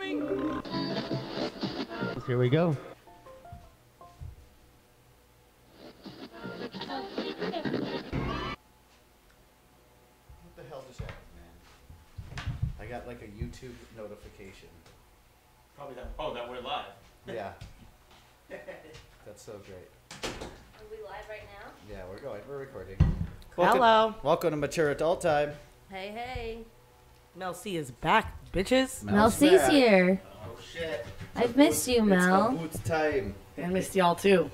Here we go. What the hell just happened, man? I got like a YouTube notification. Probably that. Oh, that we're live. Yeah. That's so great. Are we live right now? Yeah, we're going. We're recording. Hello. Welcome to Mature Adult Time. Hey, hey. Mel C is back, bitches. Mel C's back. here. Oh shit. I've missed you, It's Mel. Boots time. I missed y'all too.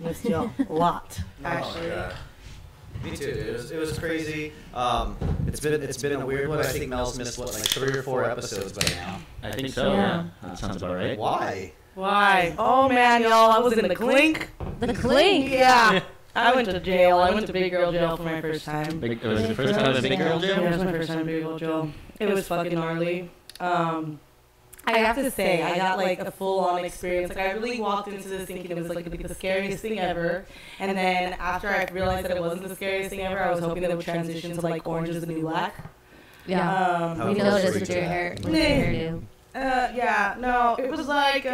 Missed y'all a lot, actually. Oh, me too, dude. It was crazy. It's been a weird one. I think Mel's missed what, like 3 or 4 episodes by now. I think so. Yeah. That sounds about right. Why? Why? Oh man, y'all, I was in the clink. The clink. Yeah. I went to jail. I went to big girl jail for my first time. It was your first time in Big Girl Yeah, it Jail? was my first time in big girl jail. It was fucking gnarly. I have to say, I got like a full-on experience. Like I really walked into this thinking it was like the scariest thing ever. And then after I realized that it wasn't the scariest thing ever, I was hoping that it would transition to like Orange is the New Black. Yeah. How We close noticed were you with to your that? hair, with your hairdo. Yeah, no, it was like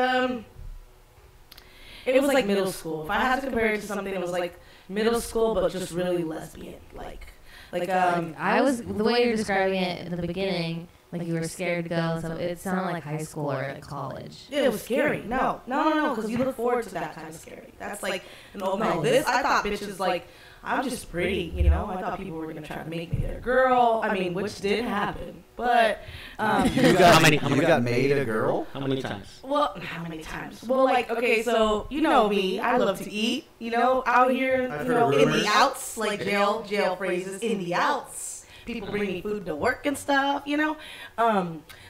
middle school. If I had to compare it to something that was like middle school, but just really lesbian, like I was, the way you're describing it at the beginning, like you were scared to go, so it sounded like high school or like college. it was scary. No, because you look forward to that kind of scary. That's like, no, this, I thought bitches like, I'm just pretty, you know? I thought people were going to try to make me their girl. I mean, which did happen. But, You got made a girl? How many times? well, how many times? Well, like, okay, so, you know me. I love to eat, you know, out here, I've you heard know, in rumors. the outs, like jail phrases, in the outs. People bring me food to work and stuff, you know?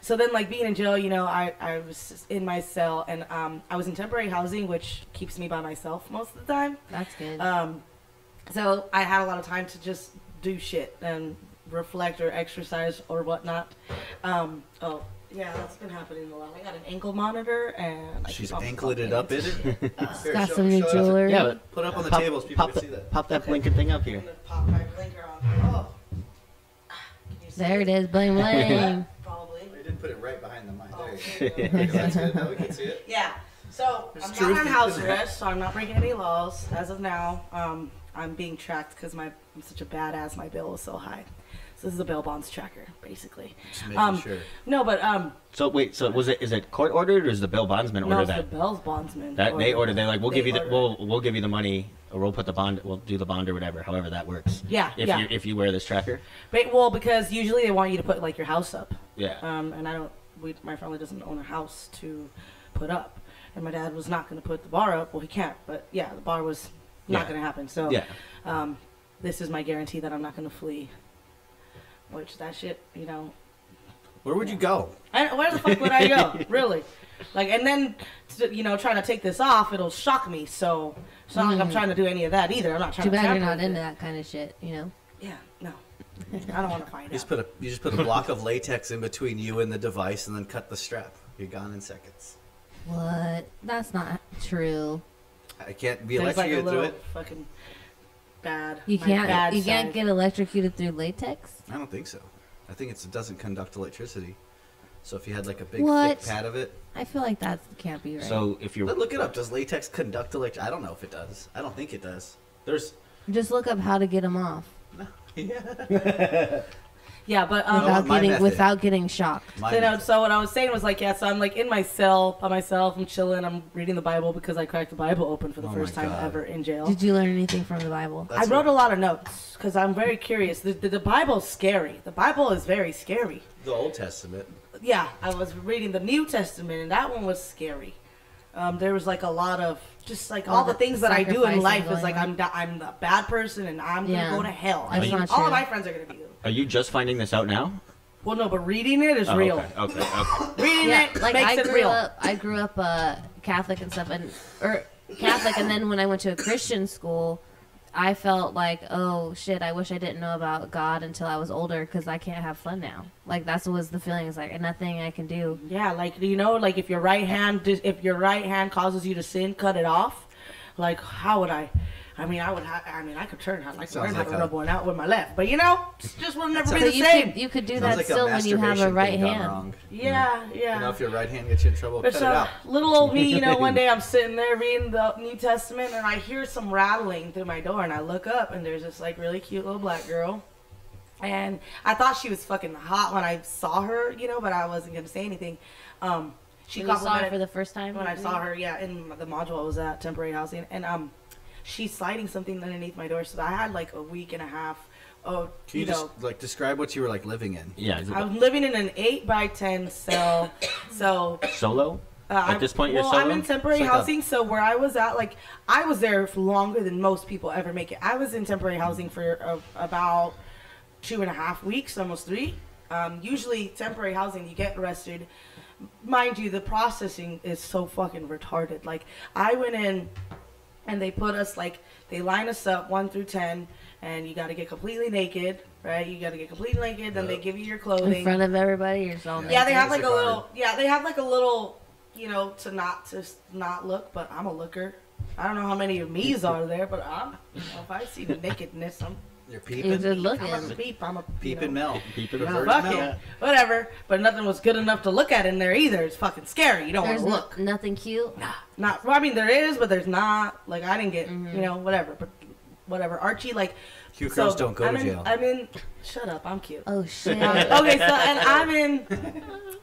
So then, like, being in jail, you know, I was just in my cell, and I was in temporary housing, which keeps me by myself most of the time. That's good. So I had a lot of time to just do shit and reflect or exercise or whatnot. Oh, yeah, that's been happening a lot. I got an ankle monitor and She's keep on anklet up, is it? Got some new jewelry. Yeah, but Put up on the pop, table so people pop, can see that. pop that blinking thing up I'm here. gonna pop my blinker on. Oh. Can you see There it is. Bling, bling. Probably. We didn't put it right behind the mic. Oh, There you go. That's good. Now we can see it. Yeah. So There's I'm truth not on in house that. arrest, so I'm not breaking any laws as of now. I'm being tracked because I'm such a badass. My bail was so high. So this is a bail bonds tracker, basically. Just making sure. No, but So wait, so is it court ordered or is the bail bondsman no, order it's the that? bail bondsman. That they order. They're like, we'll They give you the order. we'll give you the money, or we'll put the bond, we'll do the bond or whatever. However that works. Yeah, yeah. If you wear this tracker. Well, because usually they want you to put like your house up. Yeah. And my family doesn't own a house to put up, and my dad was not going to put the bar up. Well, he can't, but yeah, the bar was not Yeah. going to happen. So Yeah. this is my guarantee that I'm not going to flee. Which that shit, you know. Where would you go? Where the fuck would I go? Really? Like, and then, you know, trying to take this off, it'll shock me. So it's not like I'm trying to do any of that either. I'm not trying Too to. bad you're tamper not with into it. that kind of shit, you know? Yeah, no. I don't want to find You just out. put a block of latex in between you and the device, and then cut the strap. You're gone in seconds. What? That's not true. I can't be There's like a electrocuted through little it. fucking bad. You my bad can't side. get electrocuted through latex? I don't think so. I think it doesn't conduct electricity. So if you had like a big What? thick pad of it, I feel like that can't be right. So if you're look it up. Does latex conduct electricity? I don't know if it does. I don't think it does. There's Just look up how to get them off Yeah, but Without my method. without getting shocked. so what I was saying was like, yeah, so I'm like in my cell by myself, I'm chilling, I'm reading the Bible because I cracked the Bible open for the Oh first my time God. ever in jail. Did you learn anything from the Bible? I wrote a lot of notes because I'm very curious. The Bible's scary. The Bible is very scary. the Old Testament. Yeah, I was reading the New Testament, and that one was scary. There was like a lot of just like all the things that I do in sacrificing life is going like on. I'm a bad person and I'm Yeah. gonna go to hell. I That's mean, not all true. of my friends are gonna be. are you just finding this out now? Well, no, but reading it is Oh, real. Okay. Reading Yeah, it like makes I it grew real. up Catholic and stuff, Catholic, and then when I went to a Christian school, I felt like, oh shit, I wish I didn't know about God until I was older because I can't have fun now. Like that was the feeling. It's like nothing I can do. Yeah, like you know, like if your right hand causes you to sin, cut it off. Like, how would I? I mean, I could turn. I'd like to learn how to like rub one out with my left, but you know, it just will never be So the same. you could do Sounds that like still when you have a masturbation right thing gone hand. wrong. Yeah, yeah. You know, if your right hand gets you in trouble, But cut it out. little old me, you know, one day I'm sitting there reading the New Testament and I hear some rattling through my door and I look up and there's this like really cute little black girl. And I thought she was fucking hot when I saw her, you know, but I wasn't going to say anything. She When you saw her complimented for the first time? when I saw her, yeah, in the module I was at, temporary housing. And she's sliding something underneath my door. So I had like a week and a half. Oh, Can you just like describe what you were like living in? Yeah. Is it I was living in an 8x10 cell. So solo? At this point, you're well, solo? I'm in temporary It's like housing, so where I was at, like, I was there for longer than most people ever make it. I was in temporary housing for about 2.5 weeks, almost 3. Usually, temporary housing, you get arrested. Mind you, the processing is so fucking retarded. Like, I went in, and they put us, like, they line us up 1 through 10, and you got to get completely naked, right? You got to get completely naked, then they give you your clothing. In front of everybody, you're so naked. Yeah, they have like a Music little. Yeah, they have like a little. You know, to not look, but I'm a looker. I don't know how many of me's are there, but if I see the nakedness, You're You're peeping. just I'm looking. a peep. I'm a Peeping Mel. People You know, are fuck it, whatever. But nothing was good enough to look at in there either. It's fucking scary. You don't want There's to look. nothing cute. Not. Well, I mean, there is, but there's not. Like I didn't get. You know, whatever. But whatever. Archie, like. Cute girls don't go to jail. I'm in. Shut up. I'm cute. Oh shit. Okay, so and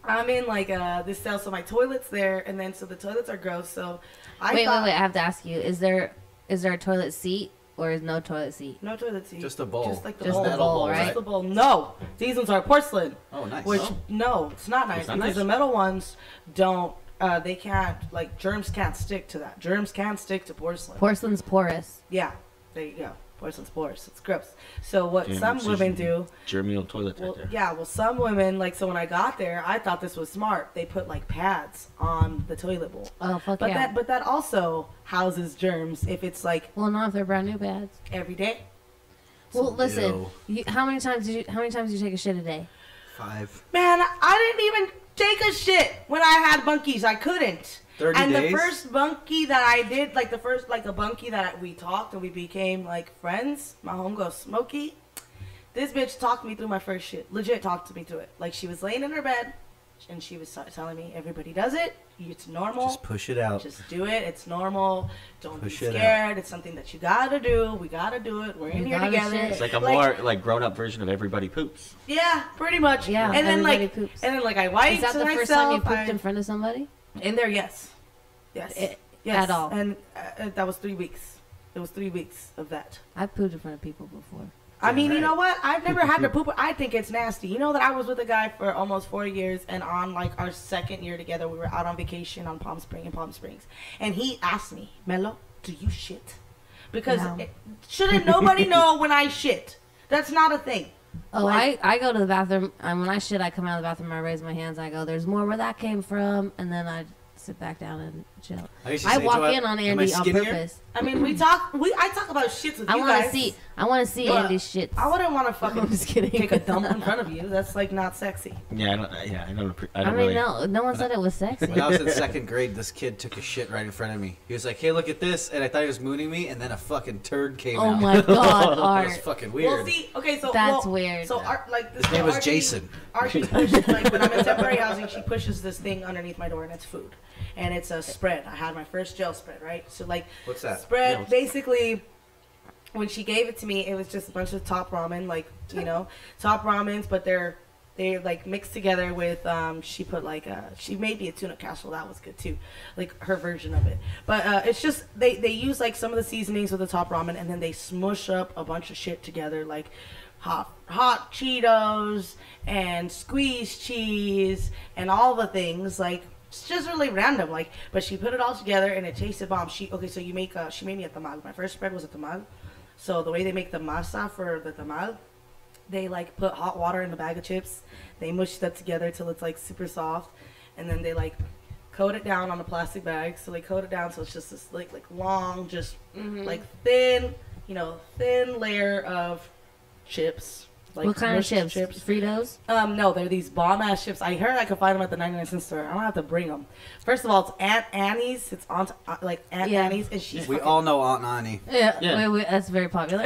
I'm in like this cell, so my toilet's there, and then so the toilets are gross. So wait. I have to ask you: Is there a toilet seat or is no toilet seat? No toilet seat. Just a bowl. Just like the Just bowl. the bowl, right? Just the bowl. No, these ones are porcelain. Oh, nice. Which no, it's not nice It's not because nice? the metal ones don't. They can't like germs can't stick to that. Germs can't stick to porcelain. Porcelain's porous. Yeah, there you go. Porcelain's porous. It's gross. So what Damn, some it's women just do. Germinal toilets Well, right there. yeah, well, some women, like, so when I got there, I thought this was smart. They put, like, pads on the toilet bowl. Oh fuck But yeah. that also houses germs if it's, like, Well, not if they're brand new pads. every day. Well, listen. Ew. How many times do you take a shit a day? 5. Man, I didn't even take a shit when I had bunkies. I couldn't. 30 and days? the first bunkie that I did, like, the first, like, a bunkie that we talked and we became, like, friends, my home goes Smokey. This bitch talked me through my first shit. Legit talked me through it. Like, she was laying in her bed and she was telling me, everybody does it. It's normal. Just push it out. Just do it. It's normal. Don't Push be it out. scared. It's something that you gotta do. We gotta do it. We're in You here gotta together. shit. It's like a more like grown-up version of Everybody Poops. Yeah, pretty much. Yeah, And then everybody like, poops. and then like I wiped Is that the myself. first time you pooped in front of somebody? In there, yes. Yes. It- yes. at all? And that was 3 weeks. It was 3 weeks of that. I've pooped in front of people before. I mean, you right. know what? I've never had to poop. I think it's nasty. You know that I was with a guy for almost 4 years, and on like our second year together, we were out on vacation on Palm Springs, and he asked me, Melo, do you shit? Because No. shouldn't nobody know when I shit? That's not a thing. Oh, Like- I go to the bathroom, and when I shit, I come out of the bathroom, I raise my hands, I go, there's more where that came from, and then I sit back down and chill. used to I say, walk "Do I- in on am I Andy on skinnier?" purpose. I mean, I talk about shits with I you want guys. to see But Andy's shit. I wouldn't want to I'm fucking just kidding. take a dump in front of you. That's like not sexy. Yeah, I don't. Yeah, I don't. I I don't mean, really. no one said it was sexy. When I was in 2nd grade, this kid took a shit right in front of me. He was like, "Hey, look at this," and I thought he was mooning me, and then a fucking turd came Oh out. my god, That was Art. fucking weird. Well, see, okay, so That's weird. So, like this His name was Archie- Jason. Archie pushes like when I'm in temporary housing, she pushes this thing underneath my door, and it's food, and it's a spread. I had my first gel spread, right? So like, What's that? spread Yeah. basically. When she gave it to me, it was just a bunch of top ramen, like top ramens, but they're like mixed together with she put like she made me a tuna casserole, that was good too, like her version of it. But it's just they use like some of the seasonings with the top ramen, and then they smush up a bunch of shit together, like hot Cheetos and squeezed cheese and all the things like. It's just really random, like, but she put it all together and it tasted bomb. So she made me a tamal. My first spread was a tamal. So the way they make the masa for the tamal, they like put hot water in the bag of chips. They mush that together till it's like super soft, and then they like coat it down on a plastic bag. So they coat it down so it's just this like long, just like thin layer of chips. Like, what kind of chips? Fritos? No, they're these bomb ass chips. I heard I could find them at the 99-cent store. I don't have to bring them. First of all, it's Aunt Annie's. It's Aunt Annie's, and she's We all know Aunt Annie. Yeah. Wait, that's very popular.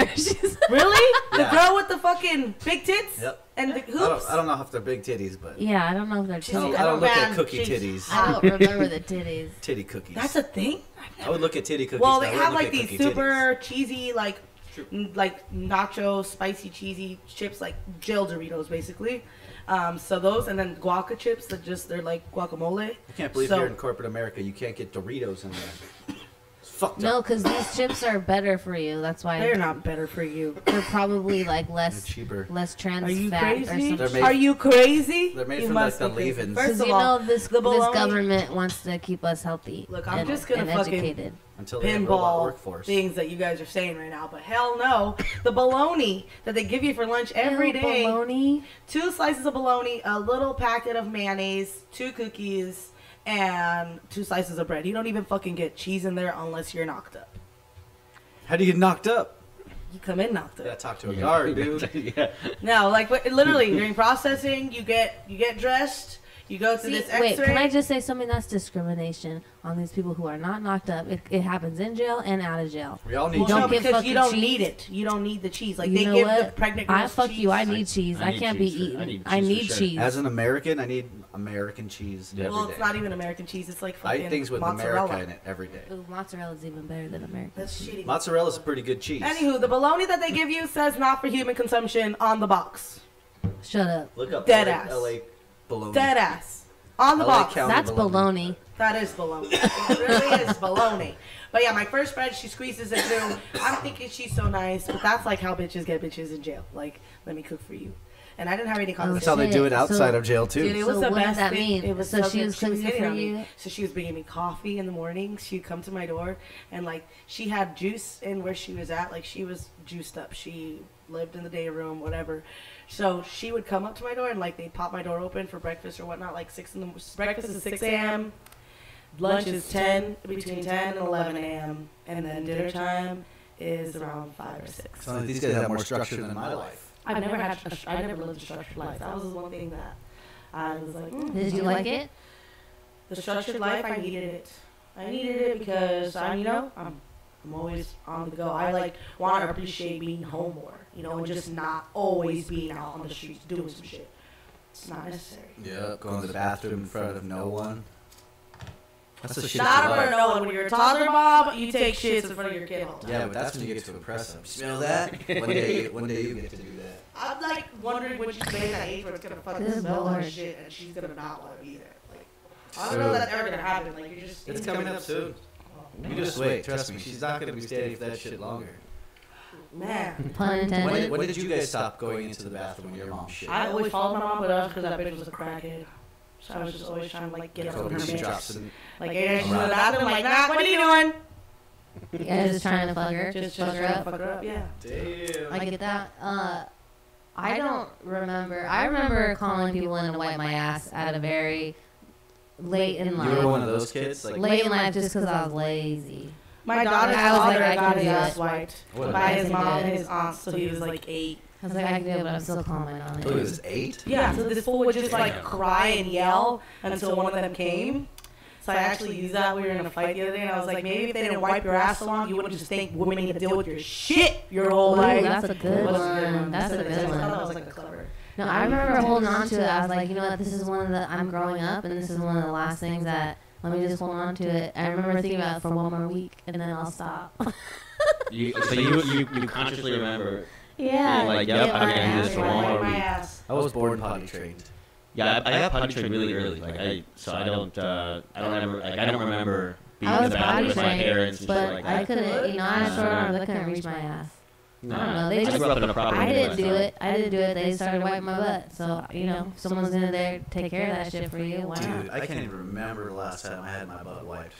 really the Yeah. girl with the fucking big tits. Yep. And the hoops. I don't know if they're big titties, but Yeah, I don't know if they're titties. I don't look at Man, cookie jeez. titties. I don't remember the titties. Titty cookies. That's a thing. I would look at titty cookies. Well, but they I wouldn't have look like at these cookie super cheesy, like nacho, spicy, cheesy chips, like jail Doritos, basically. So those, and then guaca chips that they're like guacamole. I can't believe So- here in corporate America you can't get Doritos in there. It's fucked No, up. because these chips are better for you. That's why They're not better for you. they're probably like They're less cheaper. trans Are you fat or crazy? something. They're made- Are you crazy? They're made You from, like, must the be crazy. leave-ins. First Because of you all, know this the bologna- government wants to keep us healthy. Look, I'm and, just gonna and fucking educated. Until they have a robot pinball workforce. things that you guys are saying right now, but hell no. The bologna that they give you for lunch every Ew, day. bologna. 2 slices of bologna, a little packet of mayonnaise, 2 cookies, and 2 slices of bread. You don't even fucking get cheese in there unless you're knocked up. How do you get knocked up? You come in knocked Yeah, up. talk to a guard, dude. Yeah. No, like literally during processing, you get dressed, you go to See, this wait, X-ray. can I just say something? That's discrimination on these people who are not knocked up. It happens in jail and out of jail. We all need Well, don't no, get because fucking you don't cheese. need it. You don't need the cheese. Like You they know give the what? pregnant I girls fuck cheese. you. I need cheese. I I need can't cheese be for- I eaten. need I cheese need for sure. cheese. As an American, I need American cheese every Well, day. it's not even American cheese. It's like I fucking eat things with mozzarella. America in it every day. Ooh, mozzarella's even better than American. That's shitty. Mozzarella's a pretty good cheese. Anywho, the bologna that they give you says not for human consumption on the box. Shut up. Look up Dead LA, ass. LA bologna. Dead ass. On the LA box. County That's baloney. That is bologna. It really is bologna. But yeah, my first spread, she squeezes it through. I'm thinking she's so nice, but that's like how bitches get bitches in jail. Like, let me cook for you. And I didn't have any That's conversation. how they do it Shit. outside So- of jail too. Dude, it So was the what does best that thing. mean? It was So so she good. was She was cooking hitting for on me. you? So she was bringing me coffee in the morning. She'd come to my door, and like she had juice in where she was at. Like she was juiced up. She lived in the day room, whatever. So she would come up to my door, and like they'd pop my door open for breakfast or whatnot. Like breakfast is 6 a.m. Lunch is between 10 and 11 a.m. And then dinner time is around 5 or 6. So these guys have more structure than my life. I never lived a structured life. That was one thing that I was like, Did you like it? The structured life, I needed it. I needed it because I'm always on the go. I like want to appreciate being home more, and just not always being out on the streets doing some shit. It's not necessary. Yeah, going to the bathroom in front of no one. That's the shit. Not you for like. no one. When you're a toddler, Bob, you take shits in front of your kid all the time. Yeah, but that's when you get to impress them. Smell that? One day you get to do that. I'm like wondering when she's made that age where it's gonna fucking This is smell her bored. shit and she's gonna not want to be there. Like, I don't know if that's ever gonna happen. Like, you're just. It's coming up soon. You just wait. Trust me, she's not gonna be standing for that shit longer. Man. Pun intended. When did you guys stop going into the bathroom when your mom shit? I always followed my mom, but that's because that bitch was a crackhead. So I was just always trying to like get up on her Kobe, she bitch. drops in. Like, hey, she's in the bathroom, like, nah, what are you doing? Yeah, just trying to fuck her. Just fuck her up. fuck her up, yeah. Damn. I get that. I don't remember. I remember calling people in to wipe my ass at a very late in You life. were one of those kids? Like, Late in life just because I was lazy. My daughter's I was like, father I got can his do ass it. wiped What? by his I can mom do it. and his aunt, so he was like 8. I was like, I can do it, but I'm still calling on Who it. was 8? Yeah, so this fool would just like cry and yell until one of them came. So I actually used that. We were in a fight the other day, and I was like, maybe if they didn't wipe your ass so long, you wouldn't just think women need to deal with your shit your whole Ooh, life. that's a good What's one. That's a good I thought that one. was like a clever. No, I remember holding on to it. I was like, you know what? This is one of the. I'm growing up, and this is one of the last things that. Let me just hold on to it. I remember thinking about it for one more week, and then I'll stop. So you consciously remember. Yeah. Like, yep, get I'm my gonna do ass this for right. one more my week. ass. I was born potty trained. Yeah, I got potty trained really early. Like I don't remember being I in was the bathroom potty with my trained, parents and shit but like I that. couldn't. I had short arms. I couldn't reach my ass. I don't know. They I just. grew up in a proper I didn't do Midwest. it. I didn't do it. They started wiping my butt. So if someone's in there take care of that shit for you. Why not? Dude, I can't even remember the last time I had my butt wiped.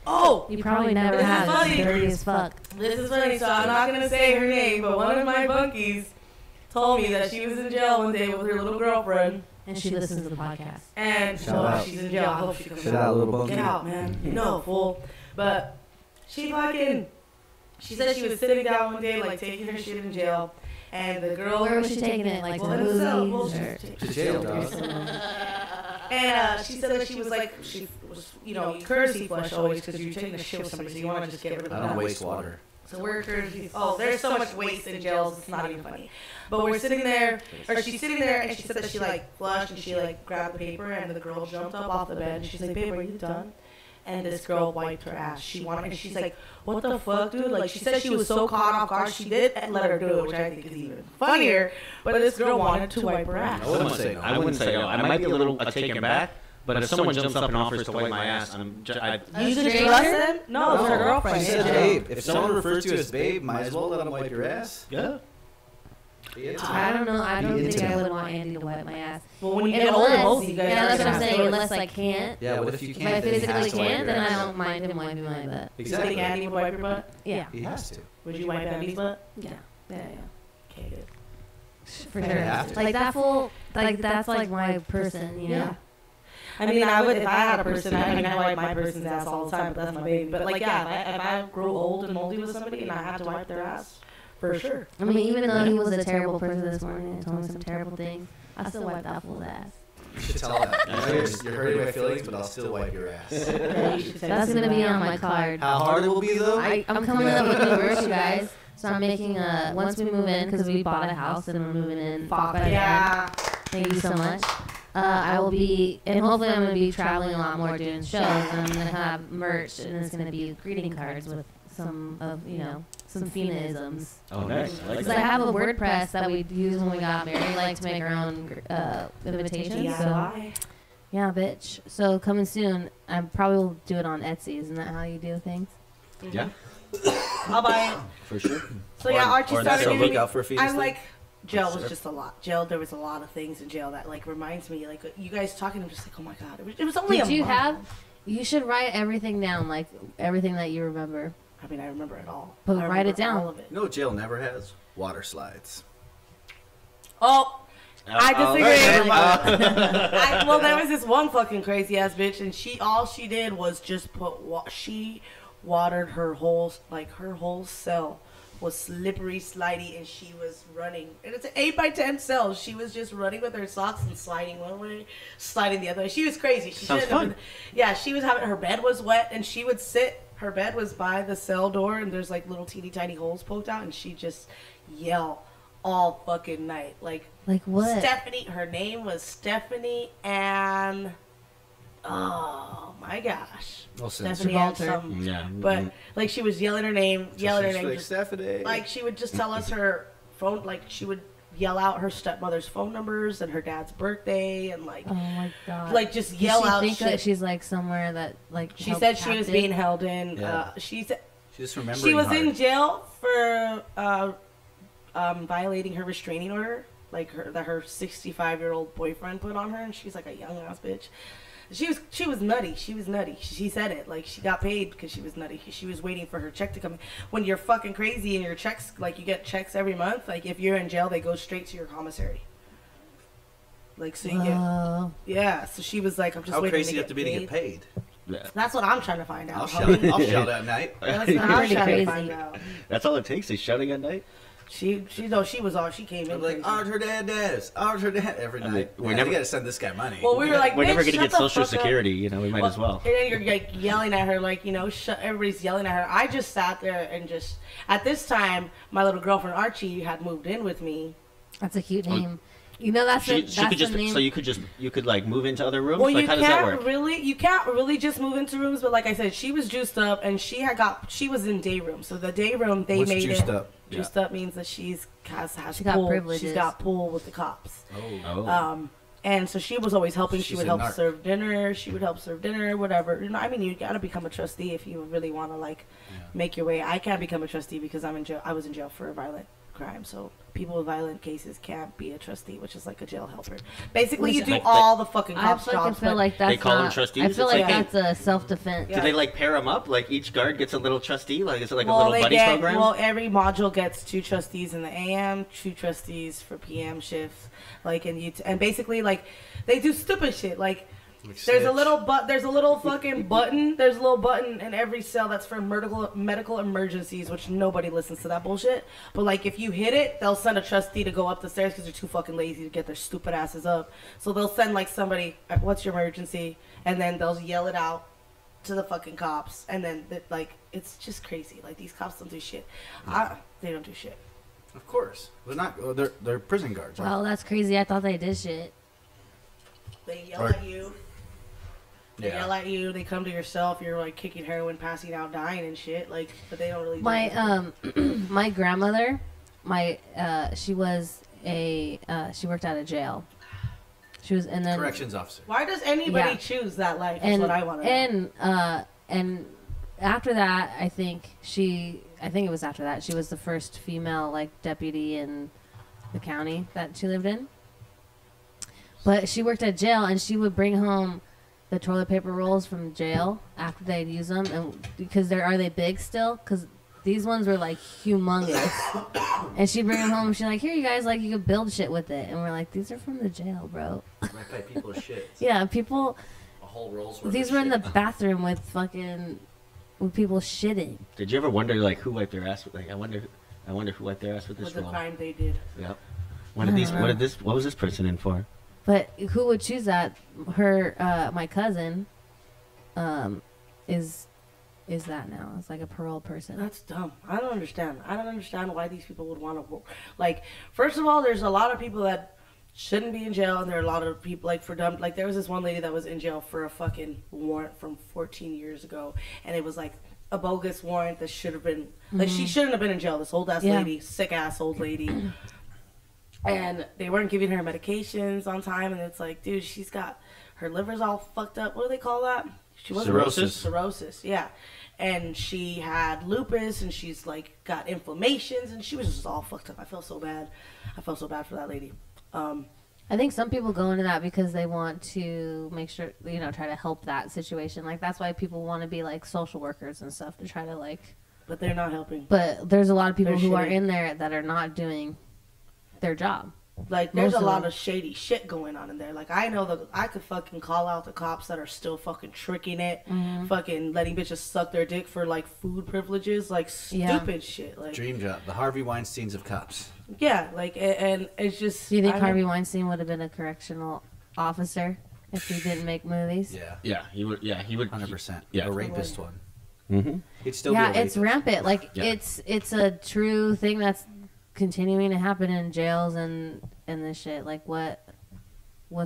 Oh, You probably never This is have. funny. It's dirty as fuck. this is funny. So I'm not gonna say her name, but one of my bunkies told me that she was in jail one day with her little girlfriend, And she listens to the podcast. and Shout so out. she's in jail. I hope she comes Shout out, little bunkie. Get out, man. No, fool. But she said she was sitting down one day, like taking her shit in jail, And the girl, Where was she taking it? Like, well, to movies? Or? To jail, dog. And she said that she was like, she was, you know, courtesy flush always because you're taking a shit with somebody, so you want to just get rid of I that. don't waste water. So we're courtesy. Oh, there's so much waste in jails, it's not even funny. But we're sitting there, or she's sitting there, and she said that she like flushed and she like grabbed the paper, and the girl jumped up off the bed, and she's like, babe, are you done? And this girl wiped her ass. She wanted, and she's like, what the fuck, dude? Like, she said she was so caught off guard, she did let her do it, which I think is even funnier. But this girl wanted to wipe her ass. I wouldn't say no. I wouldn't say no. I might be a little taken back, but if someone jumps up and offers to wipe my ass, You just trust them? No, it's her girlfriend. She said babe. If someone refers to you as babe, might as well let them wipe your ass. Yeah. I don't know. I don't think I would want Andy to wipe my ass. Well, when you get older, both you guys. Yeah, that's what I'm have saying. to. Unless I can't. Yeah, what if you If can't? I then he has physically to wipe can't, your then I ass. don't mind him wiping my butt. You think Andy would wipe your butt? Yeah. He has to. Would you wipe Andy's butt? Yeah. Okay, good. For You sure. have to. Like that full. Like that's like my person. You know. Yeah. I mean, I would if I had a person. I mean, I wipe my person's ass all the time, but that's my baby. But like, yeah, if I grow old and moldy with somebody and I have to wipe their ass, for sure. I mean, even though he was a terrible person this morning and told me some terrible things, I still wiped that fool's ass. You should tell that. I know you're hurting my feelings, but I'll still wipe your ass. Yeah, you should say That's something gonna be like on that. my card. How hard it will be, though? I'm coming up with new merch, you guys. So I'm making once we move in, because we bought a house and we're moving in fall by the end. Yeah. Thank you so much. I will be, and hopefully I'm going to be traveling a lot more doing shows, and I'm going to have merch, and it's going to be greeting cards with some of, you know, some Fina-isms. Oh, nice. I like Because I that. have a WordPress that we used when we got married, like to make our own invitations. So, DIY. yeah, bitch. So coming soon. I probably will do it on Etsy. Isn't that how you do things? Yeah, I'll buy it. for sure. So yeah, Archie or started So giving look me. out for fetus. I like jail Sure. was just a lot. Jail, there was a lot of things in jail that like reminds me. Like you guys talking, I'm just like, oh my god, it was only Did a you month. have? You should write everything down, like everything that you remember. I mean, I remember it all. But I write it remember down. All of it. No, jail never has water slides. Oh. I disagree. Never mind. Well, there was this one fucking crazy ass bitch, and all she did was just put she watered her whole cell was slippery, slidey, and she was running. And it's an 8x10 cell. She was just running with her socks and sliding one way, sliding the other way. She was crazy. She Sounds shouldn't have fun. been- Yeah, she was having her bed was wet, and she would sit. Her bed was by the cell door, and there's like little teeny tiny holes poked out, and she just yell all fucking night like. Like what? Stephanie, her name was Stephanie Ann. Oh my gosh, Well, since Stephanie Ann Travolta. something. Yeah. But like she was yelling her name, like just, Stephanie. like she would just tell us her phone, like she would yell out her stepmother's phone numbers and her dad's birthday, and like Oh my god. like just Does yell she out think shit. that she's like somewhere that like She held said she was captive? being held in. Yeah. She said She just remembering she was hard. in jail for violating her restraining order, like her 65-year-old boyfriend put on her, and she's like a young ass bitch. She was nutty. She was nutty. She said it. Like, she got paid because she was nutty. She was waiting for her check to come in. When you're fucking crazy and your checks, like, you get checks every month, like, if you're in jail, they go straight to your commissary. Like, so you get... Oh. Yeah, so she was like, I'm just How waiting crazy do you have to be to get paid? Yeah. That's what I'm trying to find out. I'll shout at night. That's what I'm Pretty trying crazy. to find out. That's all it takes is shouting at night. She came in I'm like, crazy. aren't her dad does? Aren't her dad? Every night. we're Yeah, never- we gotta send this guy money. Well, we were like, We're never "Bitch, gonna shut get the Social fuck up." Security. You know, we might as well. And then you're like yelling at her, like, you know, everybody's yelling at her. I just sat there and just, at this time, my little girlfriend Archie had moved in with me. That's a cute name. You know that's She that's could just the name. so you could like move into other rooms. Well, Like you how does that can't work? really just move into rooms, but like I said, she was juiced up and she was in day room. So the day room, they What's made juiced it. up? Juiced up means that has She got pool. privileges. She's got pool with the cops. Oh. And so she was always helping. She She's would a help narc. serve dinner. She would help serve dinner, whatever. You know, I mean, you gotta become a trustee if you really want to like make your way. I can't become a trustee because I'm in jail. I was in jail for a violent crime. So people with violent cases can't be a trustee, which is like a jail helper. Basically, you do Like- all the fucking I cops' fucking jobs. feel but- like that's They call them not, trustees? I feel It's like like- that's a self-defense. Yeah. Do they like pair them up? Like each guard gets a little trustee? Like is it like a well, little they buddy get program? well. Every module gets 2 trustees in the AM, 2 trustees for PM shifts. Like and basically like they do stupid shit. Like There's a little fucking button. There's a little button in every cell that's for medical emergencies, which nobody listens to that bullshit. But like, if you hit it, they'll send a trustee to go up the stairs because they're too fucking lazy to get their stupid asses up. So they'll send like somebody, what's your emergency? And then they'll yell it out to the fucking cops. And then like, it's just crazy. Like, these cops don't do shit. They don't do shit. Of course, they're prison guards. Right? Well, that's crazy. I thought they did shit. They yell at you. They yell at you. They come to yourself. You're like kicking heroin, passing out, dying and shit. Like, but they don't really. My grandmother, she was she worked out of jail. She was corrections officer. Why does anybody choose that life? Is what I want to know. And after that, I think it was after that she was the first female like deputy in the county that she lived in. But she worked at jail, and she would bring home the toilet paper rolls from jail after they'd use them, and because are they big still? Because these ones were like humongous, and she'd bring them home. And she's like, "Here, you guys, like you could build shit with it." And we're like, "These are from the jail, bro." Might pay people shit. Yeah, people. A whole roll's worth. These of were in shit. the bathroom with people shitting. Did you ever wonder like who wiped their ass? Like I wonder who wiped their ass with this With the roll. crime they did. Yep. What was this person in for? But who would choose that? My cousin, is that now? It's like a parole person. That's dumb. I don't understand. I don't understand why these people would want to, like, first of all, there's a lot of people that shouldn't be in jail, and there are a lot of people, like, for dumb, like, there was this one lady that was in jail for a fucking warrant from 14 years ago, and it was, like, a bogus warrant that should have been, like, she shouldn't have been in jail, this old-ass lady, sick-ass old lady. And they weren't giving her medications on time, and it's like, dude, she's got her liver's all fucked up. What do they call that? She was cirrhosis, yeah. And she had lupus, and she's like got inflammations, and she was just all fucked up. I felt so bad. I felt so bad for that lady. I think some people go into that because they want to make sure, try to help that situation. Like that's why people want to be like social workers and stuff to try to like. But they're not helping. But there's a lot of people They're who shitty. are in there that are not doing their job. Like, there's Most a of lot them. of shady shit going on in there. Like, I know that I could fucking call out the cops that are still fucking tricking it, fucking letting bitches suck their dick for, like, food privileges, like, stupid shit. Like, Dream job. The Harvey Weinsteins of cops. yeah, like, and it's just... Do you think Harvey Weinstein would have been a correctional officer if he didn't make movies? Yeah. Yeah, he would. Yeah, he would. 100%. Yeah. The rapist one. Mm-hmm. He'd still be a Yeah, rapist. it's rampant. Like Yeah. it's a true thing that's continuing to happen in jails and this shit. Like are we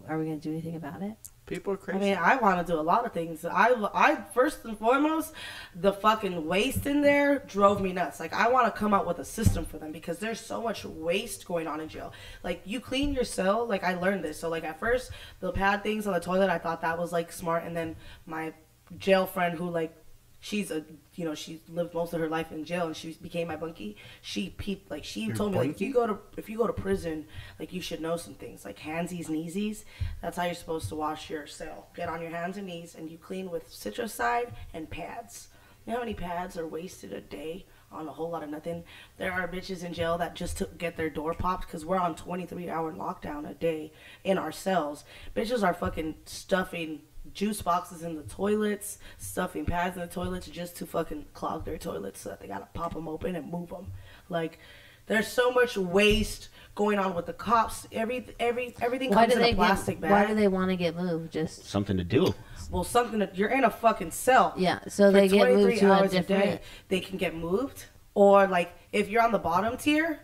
gonna do anything about it? People are I crazy. mean, I want to do a lot of things. I first and foremost, the fucking waste in there drove me nuts. Like, I want to come out with a system for them because there's so much waste going on in jail. Like, you clean your cell. Like, I learned this. So, like, at first, the pad things on the toilet, I thought that was, like, smart. And then my jail friend who, like, she's she lived most of her life in jail and she became my bunkie. She told me, like, if you go to prison, like, you should know some things, like handsies, kneesies. That's how you're supposed to wash your cell. Get on your hands and knees and you clean with citricide and pads. You know how many pads are wasted a day on a whole lot of nothing? There are bitches in jail that just get their door popped because we're on 23-hour lockdown a day in our cells. Bitches are fucking stuffing juice boxes in the toilets, stuffing pads in the toilets just to fucking clog their toilets so that they gotta pop them open and move them. Like, there's so much waste going on with the cops. Everything comes in a plastic bag. Why do they want to get moved? Just Something to do. Well, something that you're in a fucking cell. yeah. So For they get 23 moved to a hours different. day. They can get moved, or like if you're on the bottom tier,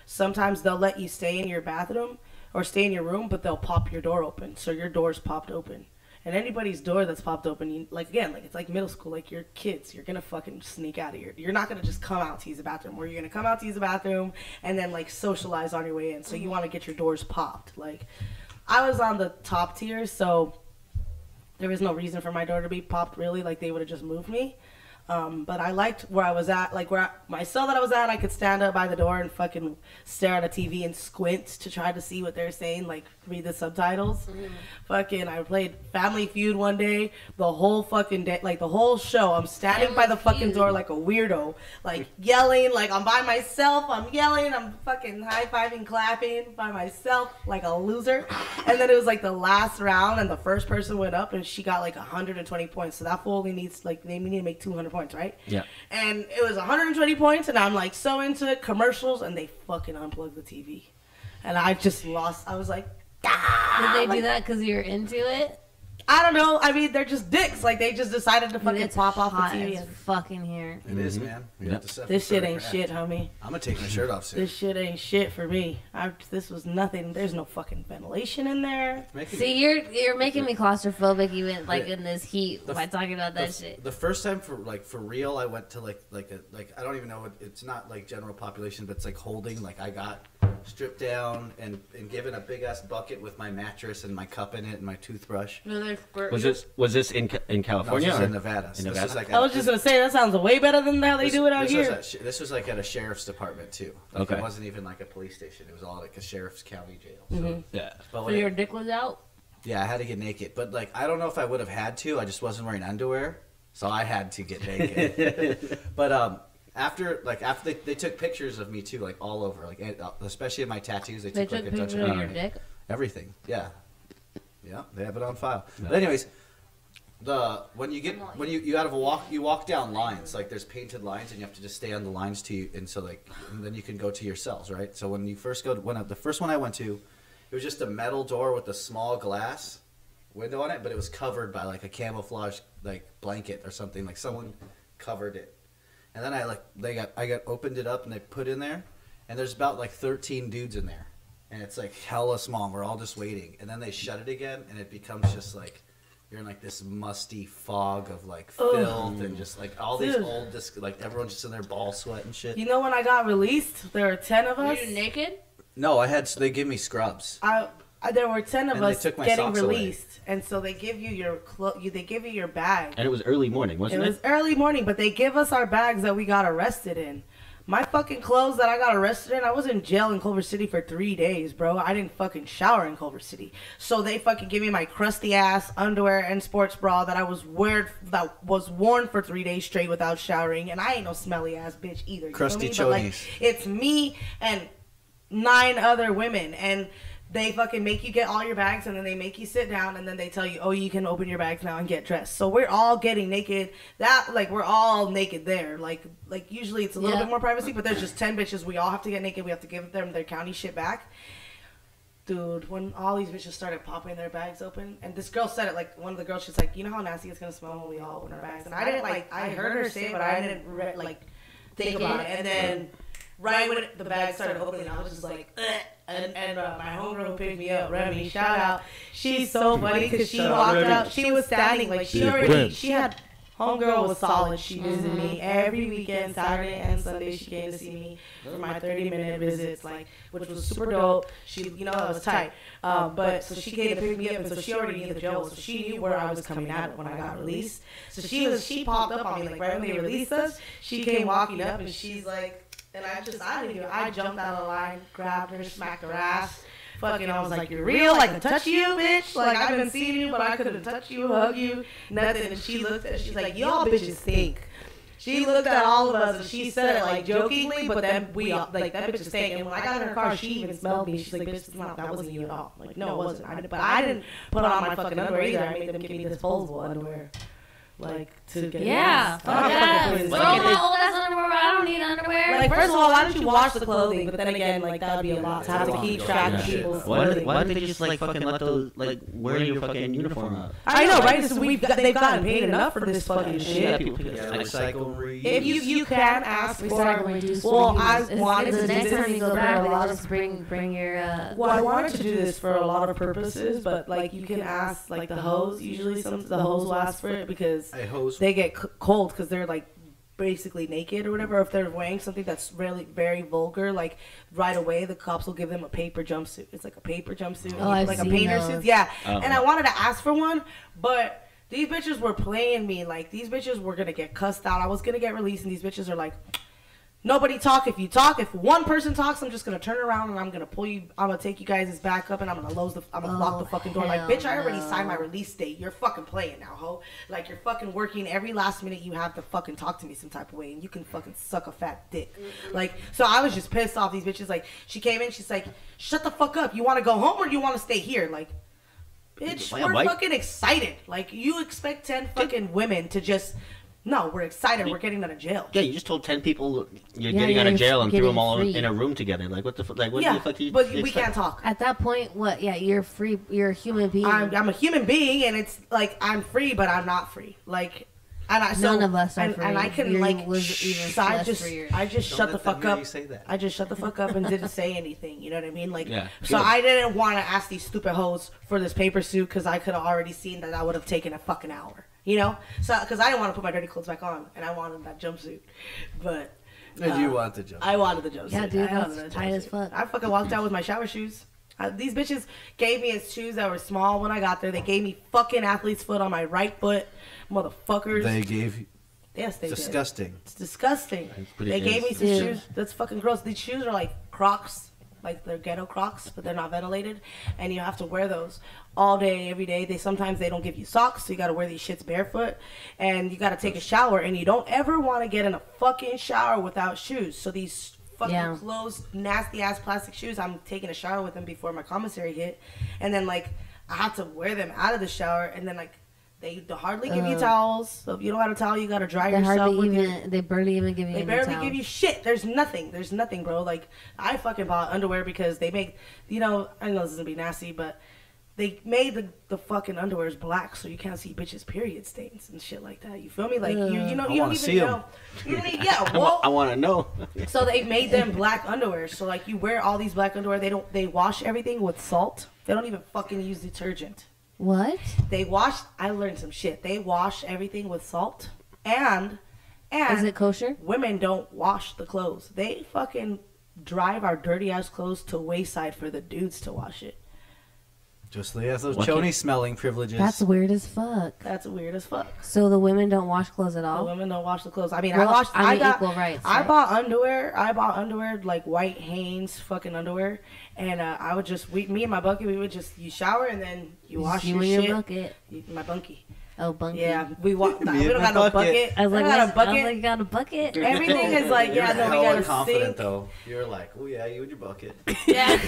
sometimes they'll let you stay in your bathroom or stay in your room, but they'll pop your door open, so your door's popped open. And anybody's door that's popped open, it's like middle school, like you're kids, you're gonna fucking sneak out of here. You're not gonna just come out to use the bathroom, or you're gonna come out to use the bathroom and then like socialize on your way in. So you want to get your doors popped. Like, I was on the top tier, so there was no reason for my door to be popped really. Like, they would have just moved me. But I liked where I was at, like my cell that I was at, I could stand up by the door and fucking stare at a TV and squint to try to see what they're saying, like read the subtitles. Fucking, I played Family Feud one day, the whole fucking day, like the whole show. I'm standing by the fucking door like a weirdo, like yelling, like I'm by myself. I'm yelling, I'm fucking high-fiving, clapping by myself like a loser. And then it was like the last round, and the first person went up, and she got like 120 points. So that fool only needs like they need to make 200 points, right? Yeah. And it was 120 points, and I'm like so into it, commercials, and they fucking unplugged the TV, and I just lost. I was like, Did they do that because you're into it? I don't know. I mean, they're just dicks. Like they just decided to fucking It's pop off the hot TV. as fucking here. It is, man. We have to suffer This shit for ain't craft. shit, homie. I'm gonna take my shirt off soon. This shit ain't shit for me. This was nothing. There's no fucking ventilation in there. See, you're making me claustrophobic even like in this heat The by talking about that the, shit. The first time for real, I went to like I don't even know what it's not like general population, but it's like holding. Like I got stripped down and given a big ass bucket with my mattress and my cup in it and my toothbrush. Was this in No, California? this was or- in Nevada. So In this Nevada? was like I was just gonna say that sounds way better than how they do it out here. This was like at a sheriff's department too. Like Okay. It wasn't even like a police station. It was all like a sheriff's county jail. So, Yeah. but So when your dick was out? yeah, I had to get naked. But like I don't know if I would have had to. I just wasn't wearing underwear, so I had to get naked. But after they took pictures of me too, like all over, like especially of my tattoos. They They took took like a pictures bunch of of your dick? everything. Yeah, they have it on file. No. But anyways, when you walk down lines, like there's painted lines, and you have to just stay on the lines and then you can go to your cells, right? So when you first the first one I went to, it was just a metal door with a small glass window on it, but it was covered by like a camouflage like blanket or something, like someone covered it. And then I got opened it up and they put in there, and there's about like 13 dudes in there, and it's like hella small. And we're all just waiting, and then they shut it again, and it becomes just like you're in like this musty fog of like filth and just like all these Dude. old like everyone's just in their ball sweat and shit. You know when I got released, there were 10 of Were us. you naked? No, they give me scrubs. There were 10 of And they us took my getting socks away. released, and so they give you they give you your bag. And it was early morning, wasn't It it? was early morning, but they give us our bags that we got arrested in. My fucking clothes that I got arrested in, I was in jail in Culver City for 3 days, bro. I didn't fucking shower in Culver City. So they fucking give me my crusty ass underwear and sports bra that I was worn for 3 days straight without showering, and I ain't no smelly ass bitch either. You Crusty feel me? But, like, chonies. it's me and 9 other women, and they fucking make you get all your bags, and then they make you sit down, and then they tell you, oh, you can open your bags now and get dressed. So we're all getting naked. We're all naked there. Like usually it's a little bit more privacy, but there's just 10 bitches. We all have to get naked. We have to give them their county shit back. Dude, when all these bitches started popping their bags open, and this girl said it, like, one of the girls, she's like, you know how nasty it's gonna smell when we all open our bags? And I didn't, I heard her say it, but I didn't, think about it. And then right when the bag started opening, I was just like, ugh. And my homegirl picked me up, Remy, shout out. She's so funny because she walked up, she was standing, like, she had, homegirl was solid. She visited me every weekend, Saturday and Sunday. She came to see me for my 30-minute visits, like, which was super dope. She, it was tight. But so she came to pick me up, and so she already knew the Joe, so she knew where I was coming at when I got released. So she popped up on me, like, right when they released us. She came walking up, and she's like, and I jumped out of the line, grabbed her, smacked her ass. Fucking, I was like, you're real? I can touch you, bitch? Like, I've been seeing you, but I couldn't touch you, hug you, nothing. And she looked at, she's like, y'all bitches stink. She looked at all of us, and she said it, like, jokingly, but then we all, like, that bitch is stink. And when I got in her car, she even smelled me. She's like, bitch, that wasn't you at all. Like, no, it wasn't. But I didn't put on my fucking underwear either. I made them give me disposable underwear. Like, to get Fuck I'm not that. fucking putting Throw this- my old ass underwear. I don't need underwear. Like, first of all, why don't you wash the clothing? But then again, like, that would be a lot to have to keep track of people's Why clothing. did they just like fucking let those like wear your fucking uniform up? I know, right? So they've gotten paid enough for this fucking shit. Recycle, reuse. If you can ask Recycle, for, reduce, well, reuse. I It's- wanted it's to the do next time you this go back, they'll just bring your. Well, I wanted to do this for a lot of purposes, but like you can ask like the hoes. Usually, the hoes will ask for it because Hey, hoes. they get cold because they're like basically naked or whatever. If they're wearing something that's really very vulgar, like right away the cops will give them a paper jumpsuit. It's like a paper jumpsuit, Oh, I've like a seen painter those. suit. Yeah, Oh. and I wanted to ask for one, but These bitches were playing me. Like, these bitches were going to get cussed out. I was going to get released, and these bitches are like, nobody talk. If you talk, if one person talks, I'm just going to turn around, and I'm going to pull you. I'm going to take you guys' back up, and I'm going to lock the fucking door. Like, bitch, I already signed my release date. You're fucking playing now, ho. Like, you're fucking working every last minute you have to fucking talk to me some type of way, and you can fucking suck a fat dick. Like, so I was just pissed off. These bitches, like, she came in, she's like, shut the fuck up. You want to go home, or do you want to stay here? Like, bitch, we're fucking excited. Like, you expect 10 fucking women to just... No, we're excited. We're getting out of jail. Yeah, you just told 10 people you're getting out of jail and threw them all in a room together. Like, what the fuck? Like, what the fuck? But we can't talk. At that point, what? Yeah, you're free. You're a human being. I'm a human being, and it's like I'm free, but I'm not free. Like, none of us are free. And I can so I just shut the fuck up. I just shut the fuck up and didn't say anything. You know what I mean? Like, so I didn't want to ask these stupid hoes for this paper suit because I could have already seen that would have taken a fucking hour. You know, so because I didn't want to put my dirty clothes back on, and I wanted that jumpsuit, but. And you want the jumpsuit? I wanted the jumpsuit. Yeah, dude, that's tight as fuck. I fucking walked out with my shower shoes. These bitches gave me shoes that were small when I got there. They gave me fucking athlete's foot on my right foot, motherfuckers. They gave you. Yes, they disgusting. Did. It's disgusting. They gave me some shoes. That's fucking gross. These shoes are like Crocs. Like they're ghetto Crocs, but they're not ventilated, and you have to wear those all day, every day. Sometimes they don't give you socks, so you got to wear these shits barefoot, and you got to take a shower, and you don't ever want to get in a fucking shower without shoes. So these fucking closed, nasty ass plastic shoes, I'm taking a shower with them before my commissary hit, and then like I have to wear them out of the shower, and then like they hardly give you towels. So if you don't have a towel, you gotta dry yourself. They barely even give you. They barely give you shit. There's nothing, bro. Like I fucking bought underwear because they make, I know this is gonna be nasty, but they made the fucking underwears black so you can't see bitches' period stains and shit like that. You feel me? Like you don't even know. I want to know. So they made them black underwear. So like you wear all these black underwear. They wash everything with salt. They don't even fucking use detergent. What? I learned some shit. They wash everything with salt. And is it kosher? Women don't wash the clothes. They fucking drive our dirty ass clothes to wayside for the dudes to wash it. Just like has those choni smelling privileges. That's weird as fuck. That's weird as fuck. So the women don't wash clothes at all? The women don't wash the clothes. I mean, well, I got equal rights. I right? bought underwear like white Hanes fucking underwear, and I would just me and my bucket, we would just you shower and then you wash your shit. Your bucket. My bunkie. Oh, bunkie. Yeah, we don't got no bucket. I was like, you got a bucket? Everything is like, we got a confident sink. Though. You're like, oh yeah, you and your bucket. Yeah.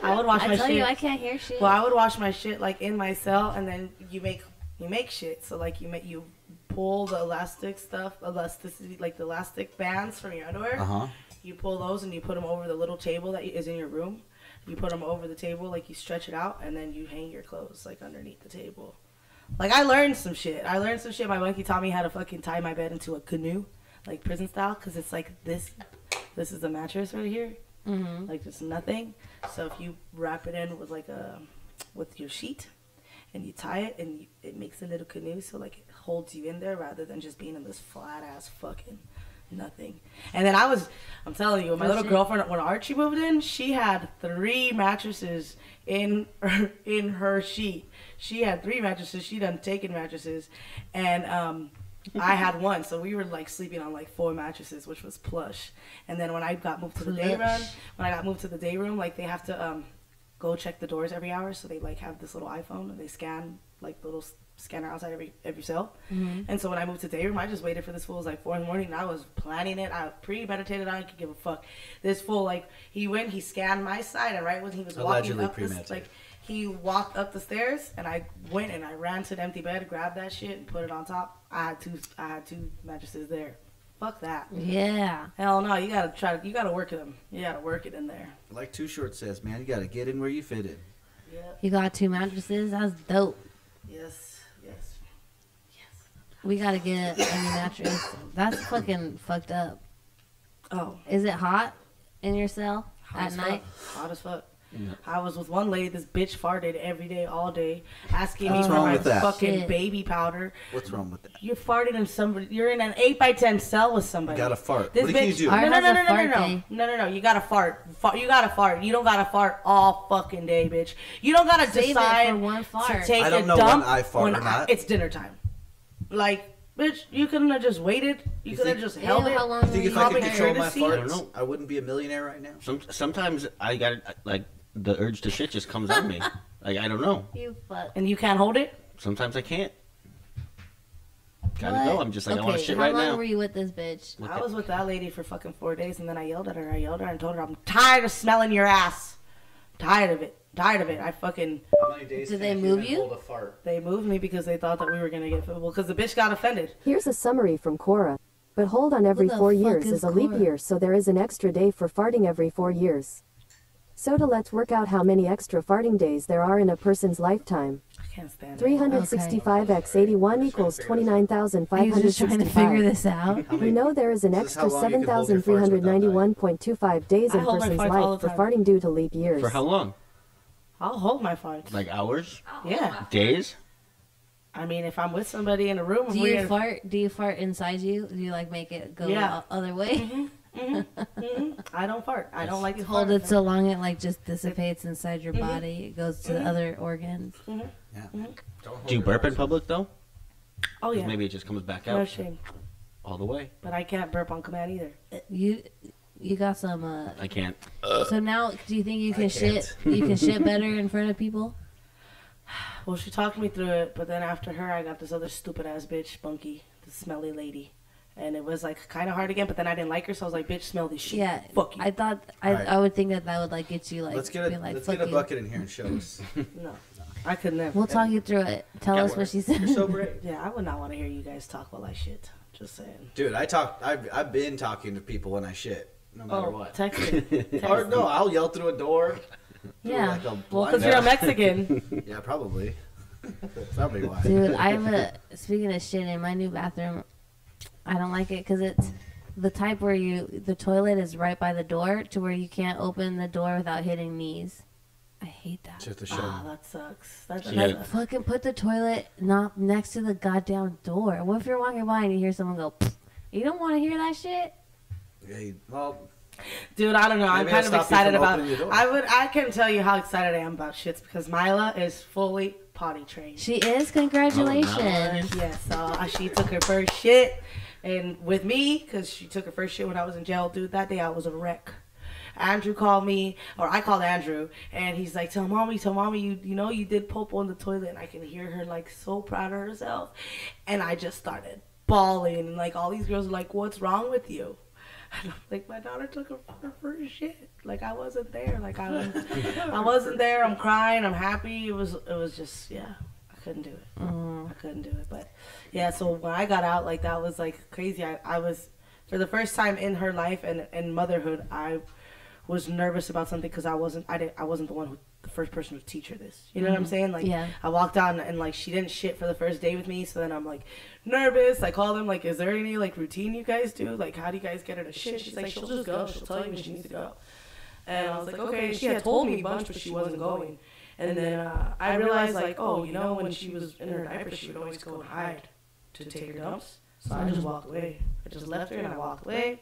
I would wash my shit. I tell you, I can't hear shit. Well, I would wash my shit like in my cell, and then you make shit. So like you pull the elasticity, like the elastic bands from your underwear. You pull those and you put them over the little table that is in your room. You put them over the table, like you stretch it out, and then you hang your clothes like underneath the table. Like, I learned some shit. My monkey taught me how to fucking tie my bed into a canoe, like prison style, because it's like this is the mattress right here. Mm-hmm. Like, there's nothing. So if you wrap it in with with your sheet, and you tie it, and it makes a little canoe, so like it holds you in there rather than just being in this flat ass fucking nothing. And then I'm telling you, my little girlfriend, when Archie moved in, she had 3 mattresses in her sheet. She had 3 mattresses. She done taken mattresses, and I had 1. So we were like sleeping on like 4 mattresses, which was plush. And then when I got moved to the day room, like they have to go check the doors every hour. So they like have this little iPhone and they scan like the little scanner outside every cell. Mm-hmm. And so when I moved to day room, I just waited for this fool. It was like 4 a.m. and I was planning it. I premeditated. I didn't give a fuck. This fool, like he scanned my side, and right when he was walking up this, like he walked up the stairs, and I went and I ran to the empty bed, grabbed that shit, and put it on top. I had two mattresses there. Fuck that. Yeah. Hell no. You gotta work them. You gotta work it in there. Like Too Short says, man, you gotta get in where you fit in. Yeah. You got 2 mattresses. That's dope. Yes. We gotta get a new mattress. That's fucking fucked up. Oh. Is it hot in your cell at night? Hot as fuck. I was with one lady. This bitch farted every day, all day, asking me What's for wrong my with that? fucking Shit. baby powder. What's wrong with that? You farted in somebody. You're in an 8x10 cell with somebody. You gotta fart. This What can you bitch- do? Ours No, no, has no, a no, no, fart no, no, day. no, no, no. You gotta fart. You gotta fart. You don't gotta fart all fucking day, bitch. You don't gotta Save it decide for one to fart. take I don't a know dump when I fart or not. it's dinner time. Like, bitch, you couldn't have just waited. You could have think- just Ew, held it. how long I think were if you I could Common control my courtesy? I don't farts, know. I wouldn't be a millionaire right now. Sometimes I got like the urge to shit just comes on me. Like I don't know. You fuck. And you can't hold it? Sometimes I can't. Gotta What? go. I'm just like I want to shit right How long now. were you with this bitch? Look I at- was with that lady for fucking 4 days, and then I yelled at her. And told her, I'm tired of smelling your ass. Tired of it. Tired of it. I fucking... How many days Did can a they move human you? hold a fart? They moved me because they thought that we were going to get... Well, because the bitch got offended. Here's a summary from Quora. But hold on, every Who the 4 fuck years is is a leap Quora? year, so there is an extra day for farting every 4 years. So let's work out how many extra farting days there are in a person's lifetime. I can't stand it. 365 x 81 equals Are you just trying to figure 29,565. this out? How We many- know there is an This is how extra long you can hold your farts without dying. 7,391.25 days I in a hold my person's farts all life the for time. farting due to leap years. For how long? I'll hold my farts. Like hours? Yeah. Days? I mean, if I'm with somebody in a room... Do we're you in- fart? Do you fart inside you? Do you like make it go Yeah. the other way? I don't fart. I don't like to Hold fart. it so long it like just dissipates inside your Mm-hmm. body. It goes to the other organs. Yeah. Mm-hmm. Do you burp in public though? Oh, 'Cause yeah. maybe it just comes back No out shame. all the way. But I can't burp on command either. You got some. I can't. So now, do you think you can I shit? can't. You can shit better in front of people? Well, she talked me through it, but then after her, I got this other stupid ass bitch, Bunky, the smelly lady. And it was like kind of hard again, but then I didn't like her, so I was like, bitch, smell this shit. Yeah. Fuck you. I thought Alright. I would think that would like get you like Let's get being a like let's fuck get a you. bucket in here and show us. No, I could never. We'll talk you through it. Tell Got us what work. she said. You're so brave. Yeah, I would not want to hear you guys talk while I shit. Just saying. Dude, I've been talking to people when I shit, no matter what. Texting. Or no, I'll yell through a door. through Yeah. Like a Well, blind because you're a guy. Mexican. Yeah, probably. Probably why. Dude, I have a speaking of shit in my new bathroom. I don't like it because it's the type where the toilet is right by the door to where you can't open the door without hitting knees. I hate that. Just to show. Oh, that sucks. That's Yeah. Like, fucking put the toilet not next to the goddamn door. What if you're walking by and you hear someone go, "Pfft"? You don't want to hear that shit? Yeah, well, Dude, I don't know. I'm Maybe kind I'll of stop you excited from about. opening your door. I can tell you how excited I am about shits because Mila is fully potty trained. She is. Congratulations. Yes, she took her first shit, and with me, because she took her first shit when I was in jail. Dude, that day I was a wreck. Andrew called me, or I called Andrew, and he's like, tell mommy, you know you did popo in the toilet, and I can hear her like so proud of herself, and I just started bawling, and like all these girls are like, what's wrong with you? And I'm like, my daughter took her first shit. Like I wasn't there. Like I wasn't there. I'm crying. I'm happy. It was just I couldn't do it. I couldn't do it. But yeah, so when I got out, like that was like crazy. I was for the first time in her life and motherhood, I was nervous about something because I wasn't the first person to teach her this. You know what I'm saying? Like Yeah. I walked out and like she didn't shit for the first day with me, so then I'm like nervous. I called them like, is there any like routine you guys do? Like how do you guys get her to shit? She's like, she'll just go. She'll tell you when she needs to go. And I was like, okay. She had told me a bunch, but she wasn't going. And then I realized like, oh, you know, when she was in her diaper, she would always go and hide to take her dumps. So I just walked away. I just left her and I walked away.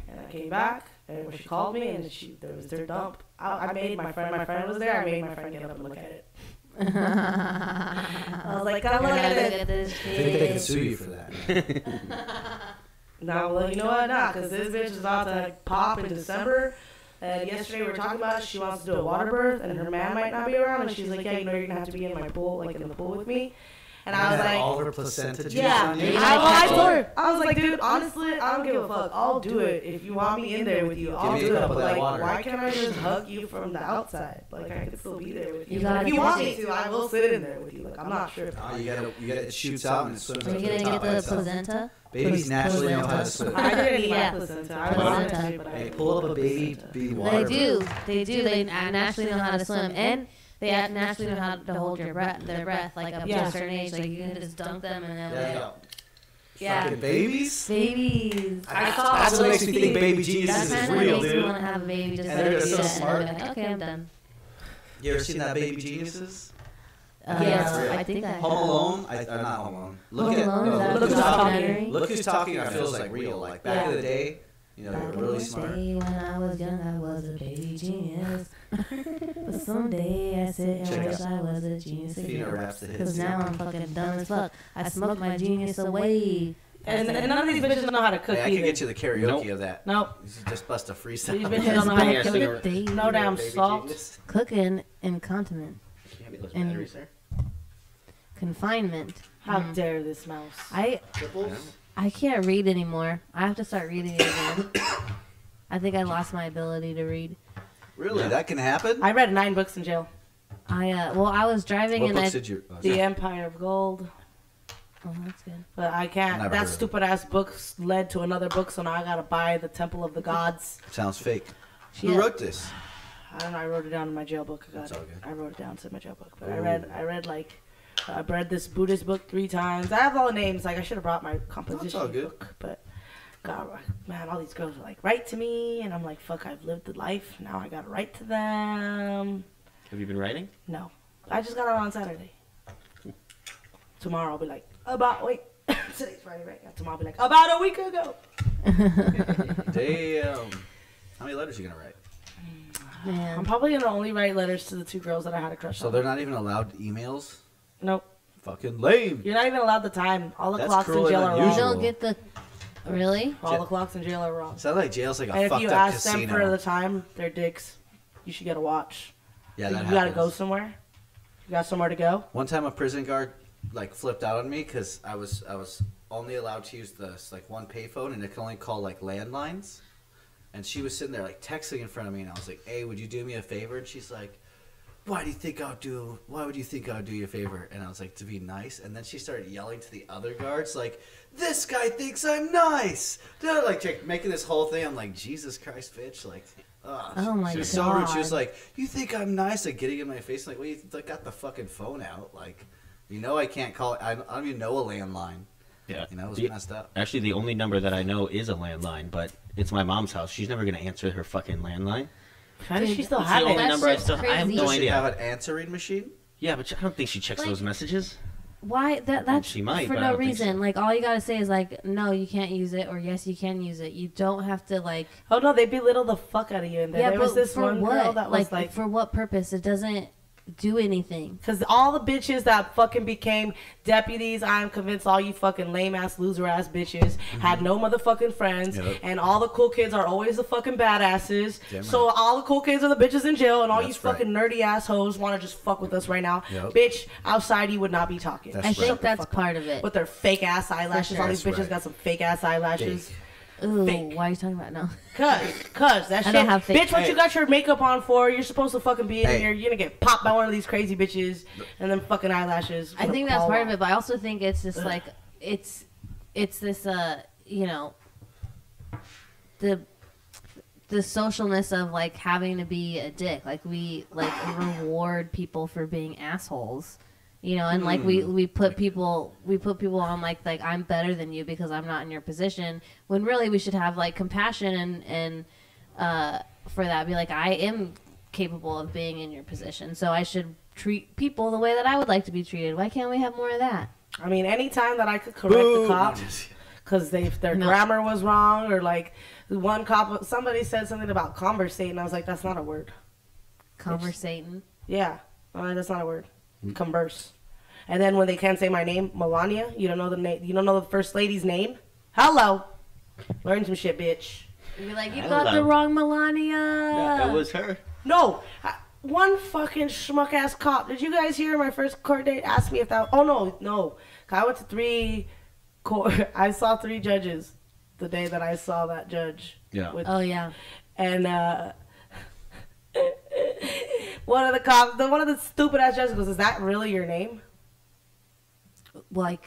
And I came back, and when she called me, and there was their dump. I made my friend was there. I made my friend get up and look at it. I was like, come look at it. this I think they can shit. sue you for that. Now, well, you know what? Nah, because this bitch is about to pop in December. And yesterday we were talking about it. She wants to do a water birth, and her man might not be around. And she's like, yeah, you know, you're gonna have to be in my pool, like in the pool with me. And I was like, all her placenta juice yeah. on you. I told her. I was like, dude, honestly, I don't give a fuck. I'll do it. If you want me in there with you, I'll Give me a do it. cup But of that like, water. why can't I just hug you from the outside? Like, I could still be there with you. You gotta If you want me catch it. to, I will sit in there with you. Like, I'm not sure. Oh, you get it shoots out and it swims Are up you to the gonna top get by the itself. placenta? Babies naturally know how to swim. I didn't eat Yeah. my placenta. I wanted Placenta. to, but I Hey, didn't. pull up a baby water. They do. They naturally know how to swim, and they naturally know how to hold their breath, like up to Yeah. a certain age. Like you can just dunk them and Yeah, then no. yeah. Fucking babies? Babies. I saw That's what makes me Sophie- think Baby Jesus That is kind of real, makes me dude. want to have a baby just And like they're do so that. smart. And I'll be like, okay, I'm done. You ever seen that Baby Geniuses? I think that. Home Alone? Not Home Alone. Look Who's Talking. It feels like real. Like back in the day, you know, they were really smart. When I was young, I was a baby genius. But someday I sit and wish I was a genius again. Because now I'm fucking dumb as fuck. I smoked my genius away. And none of these bitches know how to cook I either. can get you the karaoke of that. Nope. You just bust a freestyle. These bitches don't know how to cook. No damn salt. Cooking incontinent. You have those batteries there? Confinement. How dare this mouse? I can't read anymore. I have to start reading again. I think I lost my ability to read. Really? That can happen? I read 9 books in jail. I was driving What and books did you... The Empire of Gold. Oh, that's good. But I can't. Never That heard of stupid ass book led to another book, so now I gotta buy the Temple of the Gods. Sounds fake. Yeah. Who wrote this? I don't know. I wrote it down in my jail book. That's all good. I wrote it down in my jail book. But I read this Buddhist book 3 times. I have all the names. Like I should have brought my composition all good. book, but God, man, all these girls are like, write to me, and I'm like, fuck, I've lived the life. Now I gotta write to them. Have you been writing? No, I just got out on Saturday. Tomorrow I'll be like, today's Friday, right? Yeah, tomorrow I'll be like, about a week ago. Damn. How many letters are you gonna write? Man. I'm probably gonna only write letters to the 2 girls that I had a crush on. So they're not even allowed emails? Nope. Fucking lame. You're not even allowed the time. All the That's clocks in cruel jail and are You unusual. wrong. don't get the... Really? All the clocks in jail are wrong. Sounds like jail's like a And if fucked you up ask casino. them for the time, they're dicks. You should get a watch. Yeah, You that gotta happens. go somewhere. You got somewhere to go. One time a prison guard like flipped out on me because I was only allowed to use this like one payphone and it can only call like landlines. And she was sitting there like texting in front of me and I was like, "Hey, would you do me a favor?" And she's like, why would you think I would do you a favor? And I was like, to be nice. And then she started yelling to the other guards like, this guy thinks I'm nice. Like making this whole thing. I'm like, Jesus Christ, bitch. Like, Oh my she was so rude. She was God. like, you think I'm nice? Like getting in my face. Like, well, you got the fucking phone out. Like, you know I can't call it. I don't even know a landline. Yeah. You know, it was messed up. Actually, the only number that I know is a landline, but it's my mom's house. She's never going to answer her fucking landline. How does she still It's have the only it? That's number I just still I have crazy. no Does she idea. have an answering machine? Yeah, but I don't think she checks Like- those messages. Why? That's She might, for but I no don't think reason. so. Like, all you gotta say is, like, no, you can't use it, or yes, you can use it. You don't have to, like... Oh no, they belittle the fuck out of you. And then Yeah, there but was this for one what? girl that was like, for what purpose? It doesn't do anything. because all the bitches that fucking became deputies, I'm convinced all you fucking lame ass, loser ass bitches had no motherfucking friends, Yep. and all the cool kids are always the fucking badasses. Damn So right. all the cool kids are the bitches in jail, and all That's you fucking nerdy assholes want to just fuck with us right now. Yep. Bitch, outside you would not be talking. That's I right. think that's part of it. With their fake ass eyelashes, sure. all these That's bitches right. got some fake ass eyelashes. Fake. Ooh, fake. why are you talking about now? Cause that I shit. don't have fake- Bitch, what Hey. you got your makeup on for? You're supposed to fucking be in Hey. here. You're gonna get popped by one of these crazy bitches and then fucking eyelashes. I think that's part of it, but I also think it's just like it's this you know, the socialness of like having to be a dick. Like we like reward people for being assholes. You know, and like we put people on like I'm better than you because I'm not in your position, when really we should have like compassion and for that, be like, I am capable of being in your position, so I should treat people the way that I would like to be treated. Why can't we have more of that? I mean, anytime that I could correct the cop because their grammar was wrong, or like one cop, somebody said something about conversating. I was like, that's not a word. Conversating. Yeah, that's not a word. Converse. And then when they can't say my name, Melania, you don't know the name. You don't know the first lady's name. Hello, learn some shit, bitch. You'd be like, you Hello. got the wrong Melania. That was her. No, one fucking schmuck ass cop. Did you guys hear my first court date? Asked me if that. Oh no. I went to 3 court. I saw 3 judges the day that I saw that judge. Yeah. Oh yeah. And one of the cops, one of the stupid ass judges goes, "Is that really your name? Like,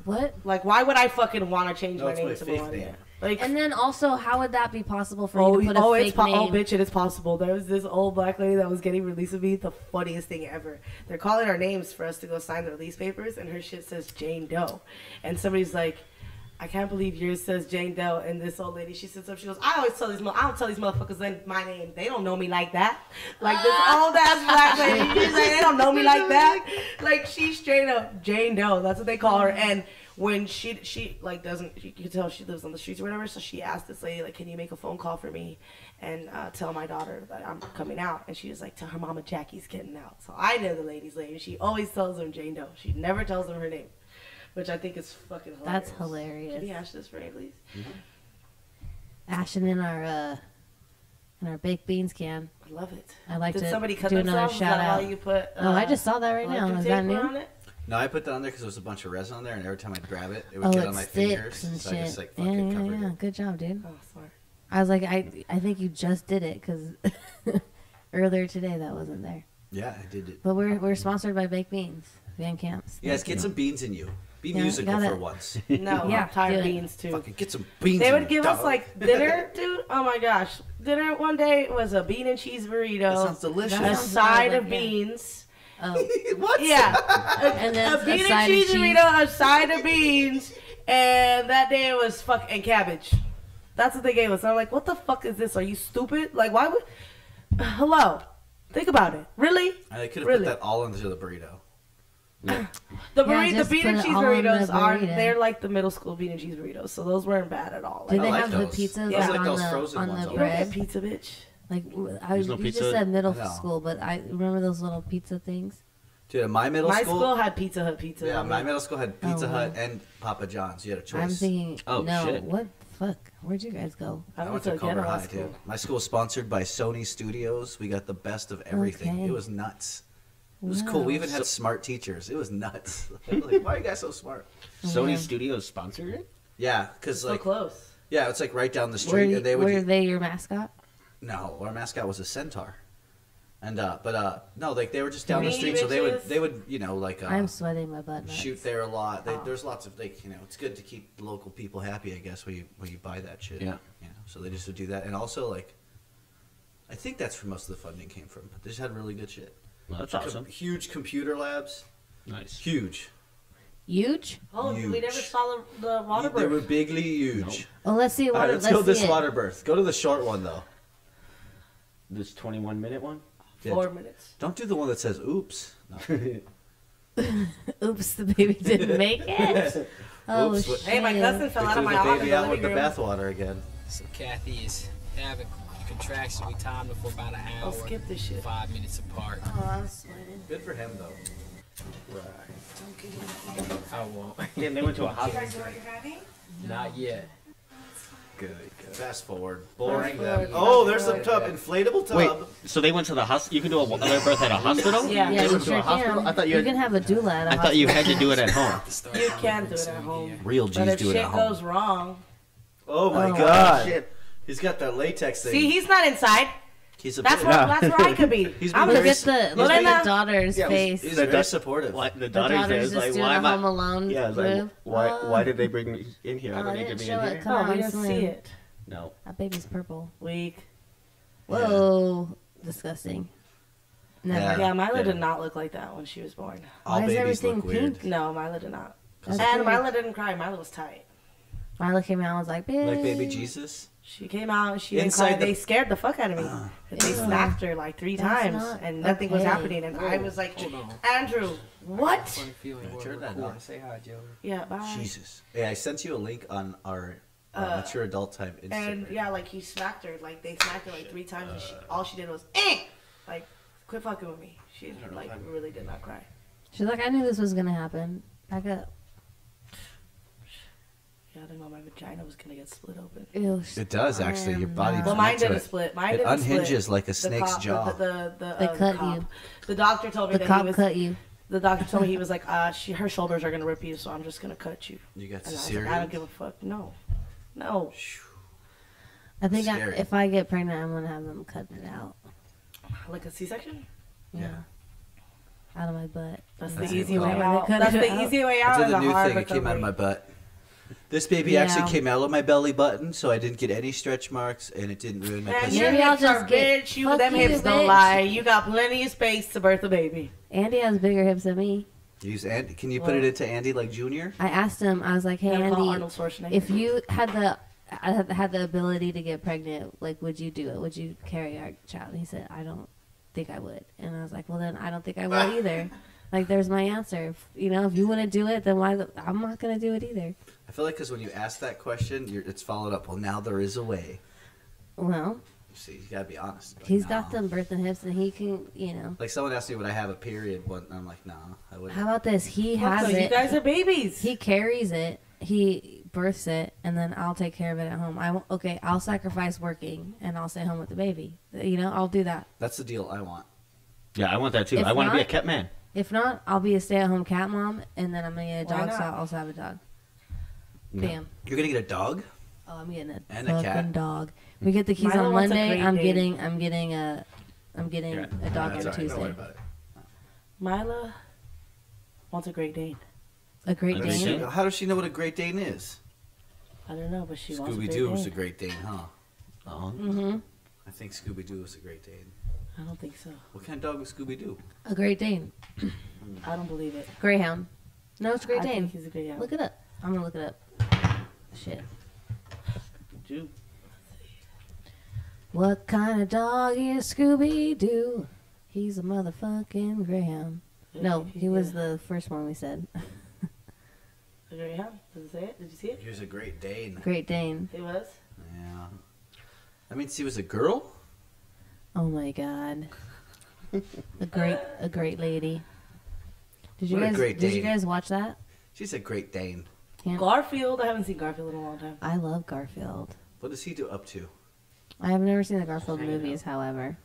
what? Like, why would I fucking want to change No, my it's name my to fake Melania?" name. Like, And then also, how would that be possible for you to put a fake name? Oh, bitch, it is possible. There was this old black lady that was getting released with me. The funniest thing ever. They're calling our names for us to go sign the release papers, and her shit says Jane Doe. And somebody's like, I can't believe yours says Jane Doe, and this old lady, she sits up, she goes, I don't tell these motherfuckers my name. They don't know me like that. Like this old ass black lady, she's like, they don't know me like that. Like she's straight up Jane Doe. That's what they call her. And when she like doesn't, you can tell she lives on the streets or whatever. So she asked this lady, like, can you make a phone call for me and tell my daughter that I'm coming out? And she was like, tell her mama Jackie's getting out. So I know the lady's name. She always tells them Jane Doe. She never tells them her name. Which I think is fucking hilarious. That's hilarious. Can you ash this for me, please? Ashing in our baked beans can. I love it. I like Did to somebody cut do another themselves? shout Is that out. why you put, I just saw that right now. electric Is that tape new? on it? No, I put that on there because there was a bunch of resin on there, and every time I'd grab it, it would Oh, get it on my sticks fingers. and So shit. I just like fucking covered it. Good job, dude. Oh, smart. I was like, I think you just did it because earlier today that wasn't there. Yeah, I did it. But we're sponsored by Baked Beans, Van Camps. Yes, get some beans in you. Be Yeah, musical gotta- for once. No, Yeah, I'm tired do of it. beans too. Fucking get some beans. They in would you, give us dog. like dinner, dude. Oh my gosh, dinner one day was a bean and cheese That burrito, sounds delicious. That a sounds side good, of yeah. beans. Oh, What? Yeah, and then a bean a side and cheese of cheese. burrito, a side of beans, and that day it was and cabbage. That's what they gave us. I'm like, what the fuck is this? Are you stupid? Like, why would? Hello, think about it. Really? I could have Really? put that all into the burrito. The Yeah, just bean and put it cheese all in the burritos are burrito. they're like the middle school bean and cheese burritos, so those weren't bad at all. Do Like, they I like have those. the pizzas Yeah. I like on those the frozen ones on the all you don't get bread? pizza, bitch. Like There's no you pizza? just said middle No. school, but I remember those little pizza things. Dude, in my middle My school, school had Pizza Hut pizza. yeah, on my it. middle school had Pizza Oh, Hut wow. and Papa John's. You had a choice. I'm thinking, Oh, no, shit. what the fuck? Where'd you guys go? I I went went to to a Culver ghetto High, school. dude. My school was sponsored by Sony Studios. We got the best of everything. Okay. It was nuts. It was cool. We even had smart teachers. It was nuts. Like, why are you guys so smart? Sony Yeah. Studios sponsored it? Yeah, because So like, close. yeah, it's like right down the Were, street, and they would. were they your mascot? No, our mascot was a centaur, and no, like they were just down the Mean street, so bitches. they would like I'm sweating my butt nuts. shoot there a lot. There's lots of like it's good to keep the local people happy, I guess, when you buy that shit. Yeah. So they just would do that, and also like, I think that's where most of the funding came from. But they just had really good shit. Well, that's awesome. Huge computer labs, Nice. huge. Huge? Oh, we Huge. never saw the water They were bird. bigly huge. Oh, let's see All what. right, let's let's go this see it. water birth. Go to the short one though. This 21-minute one? Yeah, 4 minutes. Don't do the one that says "oops." No. Oops, the baby didn't make it. Oh Oops, shit! what- Hey, my cousin fell They out threw of my the arm in baby the out with living the room. bathwater again. So Kathy is having contractions. We timed it for about an hour. I'll skip this shit. 5 minutes apart. Oh, I'm sweating. Good for him though. I won't. Damn, they went to a hospital. Not yet. Good. Fast forward. Boring forward. them. Oh, Fast there's some forward, tub. Inflatable tub. Wait, so they went to the hospital? You can do a labor birth at a hospital? Yeah. Yeah, They you went to sure a hospital? can. I thought you had- can have a doula at a I thought you had to do it at home. You can do it at home. Real But G's if do it shit at home. goes wrong, Oh my Oh, god. shit. He's got that latex thing. see, he's not inside. He's a That's bit- where I could be. He's I'm been Look very at the he's look at been- the daughter's Yeah, face. He's The very da- supportive. What the The daughter daughter's says, just like, doing why a am I? Home Alone Yeah, it's like, move. why did they bring me in here? I Oh, don't I need to didn't be show in it. here. Come No, on, we didn't Slim. see it. No. That baby's purple. Weak. Whoa, disgusting. Never. Yeah, Mila Yeah. did not look like that when she was born. All Why is babies everything look weird. pink? No, Mila did not. That's And weird. Mila didn't cry. Mila was tight. Mila came out and was like, bitch. Like baby Jesus. She came out and she didn't Inside cry. the- They scared the fuck out of me. They smacked her like 3 That's times not and nothing was okay. happening. And I was like, Hold on. Andrew, what? Funny feeling. We're Turn that recording. on. Say hi, Joe. Yeah, bye. Jesus. Hey, I sent you a link on our mature adult time Instagram. And yeah, like he smacked her. Like they smacked her like 3 times and all she did was, eh! Like, quit fucking with me. She like really did not cry. She's like, I knew this was gonna happen. Back up. Yeah, I didn't know my vagina was gonna get split open. Ew, It does actually. Your body. Well, mine connects to didn't it. split. Mine It didn't unhinges split. like a The snake's cop- jaw. They cut cop. you. The doctor told me The that cop he was. cut you. The doctor told me he was like, her shoulders are gonna rip you, so I'm just gonna cut you. You got And I was like, I don't cesarean. give a fuck. No. No. I think Scary. if I get pregnant, I'm gonna have them cut it out. Like a C-section? Yeah. Out of my butt. That's That's the it. easy Oh. way They out. cut That's it the out. easy way I out did of the the new hard thing. It came out of my recovery. butt. This baby Yeah. actually came out of my belly button, so I didn't get any stretch marks, and it didn't ruin my Man, pussy. your Maybe I'll hips are just get- bitch. fuck Them you, hips don't bitch. lie. You got plenty of space to birth a baby. Andy has bigger hips than me. Use Andy. Can you put it into Andy like Junior? I asked him. I was like, "Hey, Andy, Arnold Schwarzenegger. if you had the ability to get pregnant, like, would you do it? Would you carry our child?" And he said, "I don't think I would." And I was like, "Well, then I don't think I will either." Like, there's my answer. If you wouldn't do it, then I'm not gonna do it either. I feel like because when you ask that question, it's followed up. Well, now there is a way. Well, See, you gotta be honest. he's got them birth and hips, and he can, Like someone asked me would I have a period, and I'm like, nah, I wouldn't. How about this? He has So it. you guys are babies. He carries it. He births it, and then I'll take care of it at home. I'll sacrifice working, and I'll stay home with the baby. I'll do that. That's the deal I want. Yeah, I want that too. If I want to be a not- cat man. If not, I'll be a stay-at-home cat mom, and then I'm gonna get a Why dog, so not? I'll also have a dog. Yeah. Bam. You're gonna get a dog? Oh, I'm getting a And a fucking cat. dog. We get the keys Milo on wants a Monday. Great I'm Dane. getting a Yeah. dog That's on all right, don't worry Tuesday. about it. Mila wants a Great Dane. A Great A Dane. Great Dane? How does she know what a Great Dane is? I don't know, but she wants a Scooby Great Doo was a Dane. Great Dane, huh? Oh. Mm-hmm. I think Scooby Doo was a Great Dane. I don't think so. What kind of dog was Scooby Doo? A Great Dane. I don't believe it. Greyhound. No, it's Great I Dane. think he's a Greyhound. Look it up. I'm gonna look it up. Shit. Doo. What kind of dog is Scooby Doo? He's a motherfucking greyhound. No, he was the first one we said. A Greyhound? Does it say it? Did you see it? He was a Great Dane. Great Dane. It was? Yeah. That means he was a girl? Oh my god. A great lady. Did you What a guys Great did you Dane. guys watch that? She's a Great Dane. Can't, Garfield? I haven't seen Garfield in a long time. I love Garfield. What does he do up to? I have never seen the Garfield Hanging out. movies, however.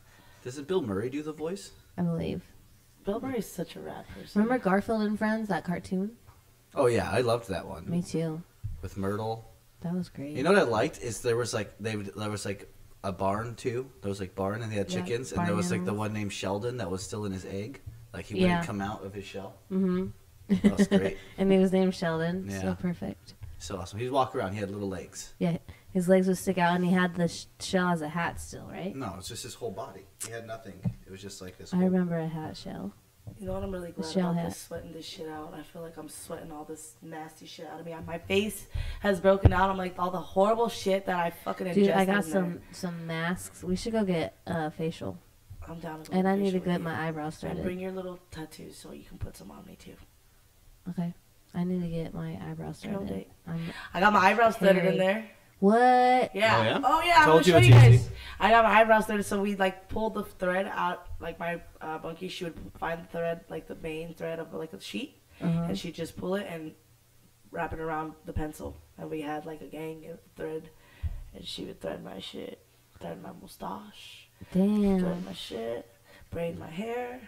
Doesn't Bill Murray do the voice? I believe. Bill Murray's such a rad person. Remember Garfield and Friends, that cartoon? Oh yeah, I loved that one. Me too. With Myrtle. That was great. You know what I liked is there was like a barn too. There was like barn and they had Yeah, chickens and barn there was like the animals. one named Sheldon that was still in his egg. Like he Yeah. wouldn't come out of his shell. Mm-hmm. That was great. And he was named Sheldon. Yeah. So perfect. So awesome. He'd walk around. He had little legs. Yeah, his legs would stick out, and he had the shell as a hat still, right? No, it's just his whole body. He had nothing. It was just like this. I whole- remember a hat shell. You know what I'm really glad shell about hat. this, sweating this shit out. I feel like I'm sweating all this nasty shit out of me. My face has broken out. I'm like all the horrible shit that I fucking ingested. Dude, I got in there. some masks. We should go get facial. I'm down to go And I facial need to with get you. my eyebrows And bring threaded. your little tattoos so you can put some on me too. Okay. I need to get my eyebrows Girl threaded. date. I'm, I got my eyebrows threaded Hairy. in there. what? Yeah. Oh, yeah? I'm Told gonna you show it's you easy. guys. I got my eyebrows threaded, so we like pulled the thread out. Like my bunkie, she would find the thread, like the main thread of like a sheet, Uh-huh. and she'd just pull it and wrap it around the pencil. And we had like a gang of thread, and she would thread my shit, thread my mustache, thread Damn. my shit, braid my hair.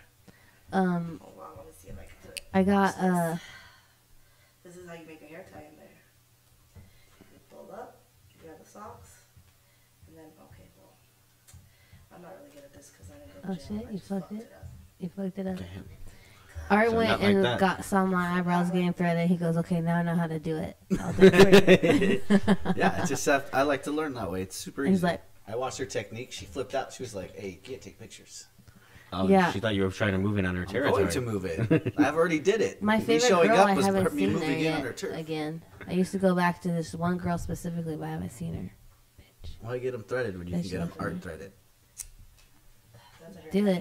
Hold on, let me see if I can do it. I got This is how you make a hair tie in there. You fold up, you grab the socks, and then, okay, well, I'm not really good at this because I didn't go to Oh, jail. shit, I you just fucked fucked it? up. You fucked it up. Damn. Art So went not like and that. saw my eyebrows getting threaded. He goes, okay, now I know how to do it. I'll do it for you. Yeah, it's just I like to learn that way. It's super easy. He's like, I watched her technique. She flipped out. She was like, "Hey, you can't take pictures." Oh, Yeah. She thought you were trying to move in on her I'm territory. going to move it. I've already did it. my Me favorite showing girl, up I was haven't me seen moving her in on her yet turf. again. I used to go back to this one girl specifically, but I haven't seen her. Bitch. Why get them threaded when you That can get them shit. art threaded? That's a hair Do tie.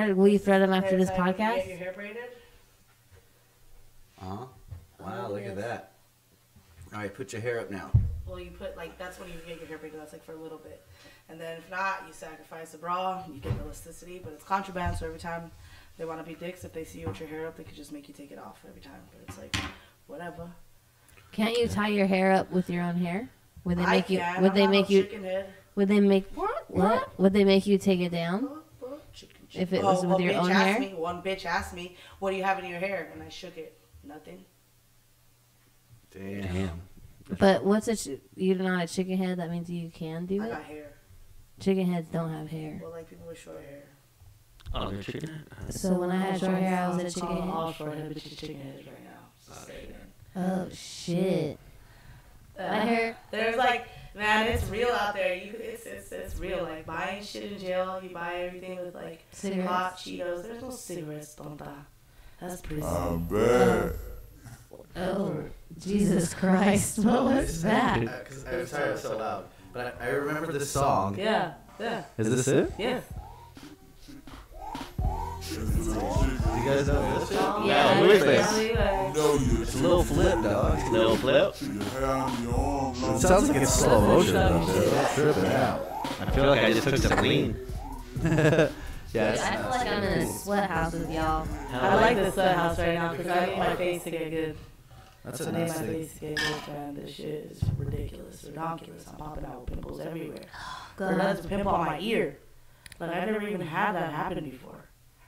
it. Will you thread them after Hair this tie when you podcast? get your hair braided? Wow, look at that. All right, put your hair up now. Well, you put, like, that's when you get your hair braided. That's, like, for a little bit. And then if not, you sacrifice a bra. You get elasticity, but it's contraband, so every time they want to be dicks, if they see you with your hair up, they could just make you take it off every time. But it's like, whatever. Can't you tie your hair up with your own hair? Would they make you? can. Would I'm they not make no you? chicken head. Would they make what? Would they make you take it down? Chicken. If it was with one your bitch own asked hair? Me, one bitch asked me, what do you have in your hair? And I shook it. Nothing. Damn. But what's you're not a chicken head? That means you can do I it. got hair. Chicken heads don't have hair. Well, like people with short hair. Oh, they're chicken. So when I had short hair, I was a chicken head. All short hair bitches chicken heads right now. Just saying. Oh shit! I heard. There's like, man, it's real out there. It's real. Like buying shit in jail, you buy everything with like Cigarettes. hot Cheetos. There's no cigarettes, tonta. That's pretty I sick. bet. Oh, Jesus Christ. What was that? I'm sorry it's so loud. But I remember this song. Yeah. Is this it? Yeah. Do you guys know this? Yeah, who is this? No, you It's a little flip, dog. Little flip. See your hair on your arm. It sounds like it's slow motion. I'm tripping out. I feel like I just took some lean. Yes. I feel like I'm in a sweat house with y'all. I like this house right now because I need my face to get good. That's I a need nice my thing. face to get good, man. This shit is ridiculous, ridiculous. I'm popping out with pimples everywhere. God. That's a pimple on my ear. Like I've never even had that happen before.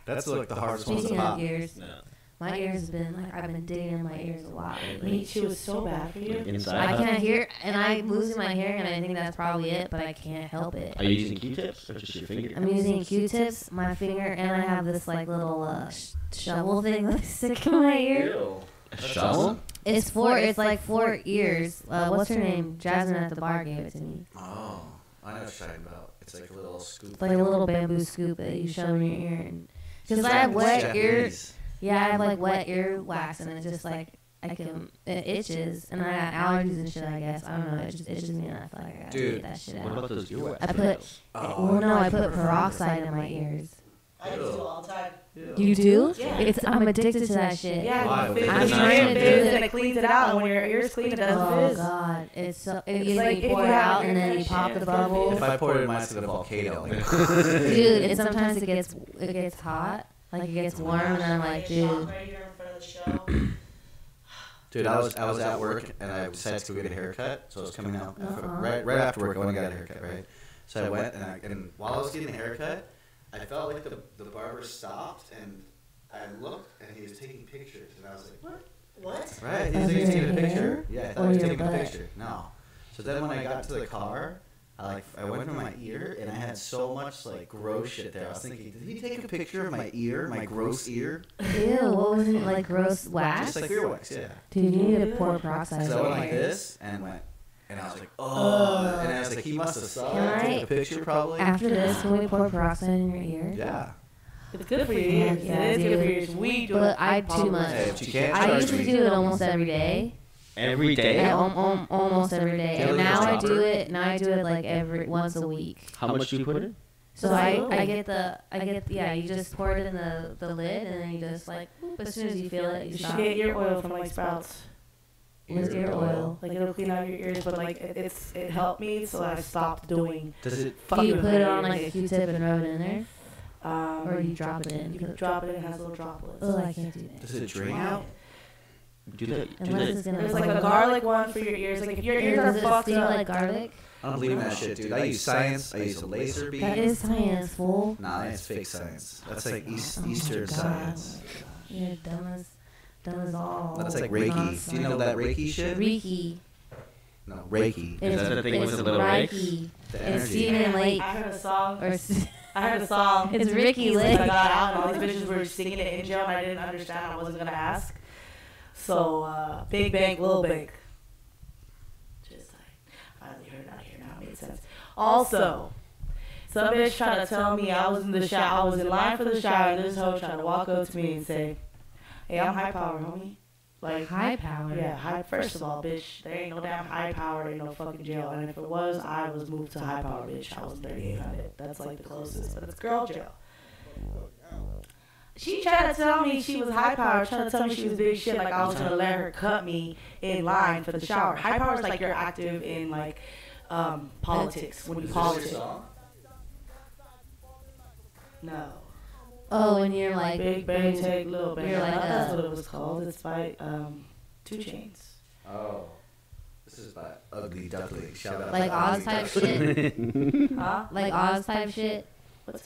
That's like the hardest one to Speaking of pop. ears, my ears has been like I've been digging in my ears a lot Me lately. too. It's so bad for you. Inside. I can't hear, and I'm losing my hair, and I think that's probably it, but I can't help it. Are you using Q-tips or just your finger? I'm using Q-tips, my finger, and I have this like little shovel thing that I stick in my ear. A shovel? It's like 4 ears. What's her name? Jasmine at the bar gave it to me. Oh, I know what you're talking about. It's like a little scoop. It's like a little bamboo scoop that you shove in your ear, and because I have wet ear, yeah, I have like wet ear wax, and it's just like it itches, and I have allergies and shit. I guess I don't know. It just itches me, and I feel like I gotta Dude, get that shit What out. about those earwax? I put I put peroxide in my ears. I do all the time. You do? Yeah. I'm addicted to that shit. Yeah, Why? you fizz. I'm It's trying to do fizz it. and it cleans it out. And when your ears clean, it doesn't Oh fizz. god, it's so. It's You like like if pour you it have out your and then you shit, pop the it's gonna bubble. If I pour it in mine, it's gonna volcano. Dude, and sometimes it gets hot, like it gets warm, and I'm like, dude. Right here in front of the show. Dude, I was at work and I decided to go get a haircut. So I was coming out right after work. I went and got a haircut, right? So I went and while I was getting a haircut, I felt like the barber stopped and I looked and he was taking pictures and I was like, what? Right? He was taking a picture. Yeah, I thought he was taking a picture. No. So then when I got to the car, I went to my ear and I had so much like gross shit there. I was thinking, did he take a picture of my ear, my gross ear? Ew, what was it, like gross wax? Just like earwax, yeah. Dude, you need to pour peroxide So I in went your like ears. this and went, and I was like, oh, and I was like, he must have saw Can it, I- took a picture probably. After this, can we pour peroxide in your ear? Yeah. It's good for your ears. Yeah, It is good for your dude. ears. We do But it. I too much. Hey, if you can't I charge used to me. do it almost every day. Every day? Yeah, almost every day. Taylor And now I Swift. do it. Now I do it like once a week. How much do you put in? So I get you just pour it in the lid and then you just like whoop, as soon as you feel it you You should stop. get ear oil from like Sprouts. What's ear oil? Like it'll clean out your ears, but like it helped me, so I stopped doing. Does it? Do you fucking put it on ears. like a Q-tip and rub it in there, Um, or you drop it in? You can drop it. It has little droplets. Oh, I can't do that. Does it drain out? Do that. Unless it's gonna. There's like a garlic one for your ears. Like if your ears are Does it fucked sting up, like garlic? I don't believe in that shit, dude. I use science. I use a laser beam. That is science, fool. Nah, that's fake science. That's like Oh, Eastern God. science. You're dumb as all. That's like Reiki. Do you know that Reiki shit? Reiki. No, Reiki. Is that the thing with the little rake? Reiki. The It's energy. Stephen Lake. I heard a song. Or I heard a song. It's Ricky Like, I Lake. got out and all these bitches were singing it in jail and I didn't understand. I wasn't gonna ask. So Big Bank, Little Bank. Just like finally heard it out here now. It made sense. Also, some bitch tried to tell me I was in the shower. I was in line for the shower and this hoe tried to walk up to me and say, "Hey, I'm high power, homie." Like High power. Yeah, high. First of all, bitch, there ain't no damn high power, there ain't no fucking jail. And if it was, I was moved to high power, bitch. I was 3,800. That's like the closest, but it's girl jail. She tried to tell me she was high power, trying to tell me she was big shit, like I was gonna let her cut me in line for the shower. High power is like you're active in like politics when you politic. No. Oh, and you're like Big Bang, take Little Bang. You're like, That's what it was called. It's by 2 Chainz. Oh. This is by Ugly Duckling. Shout out. like to Oz Ugly type Duckling. shit. Huh? Like Oz type shit. What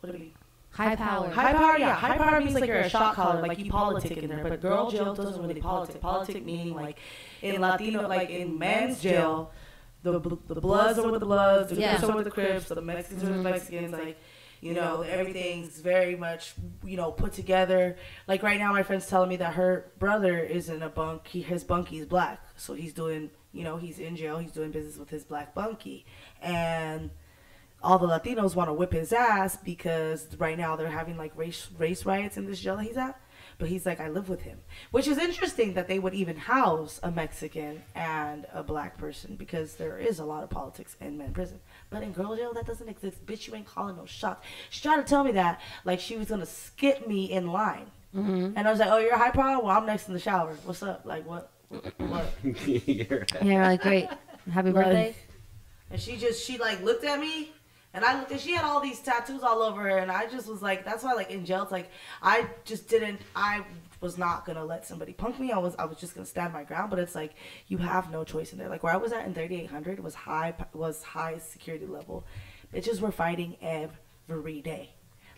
do you mean? High power. High power, yeah. High power means like you're a shot caller, like you politic in there. But girl jail doesn't really politic. Politic meaning like in Latino, like in men's jail, the Bloods are with the Bloods, the Crips are with the Crips, the Mexicans are with the Mexicans. Like, you know, everything's very much, you know, put together. Like right now, my friend's telling me that her brother is in a bunk. His bunkie is black, so he's doing, you know, he's in jail. He's doing business with his black bunkie, and all the Latinos want to whip his ass because right now they're having like race riots in this jail that he's at. But he's like, I live with him, which is interesting that they would even house a Mexican and a black person because there is a lot of politics in men prison. But in girl jail, that doesn't exist. Bitch, you ain't calling no shots. She tried to tell me that like she was gonna skip me in line, and I was like, oh, you're a high problem. Well, I'm next in the shower. What's up? Like what? Yeah, like great. Happy birthday. And she like looked at me. And I looked, and she had all these tattoos all over her, and I just was like, that's why, like, in jail, it's like, I was not gonna let somebody punk me. I was just gonna stand my ground. But it's like, you have no choice in there. Like, where I was at in 3800 was high security level. Bitches were fighting every day.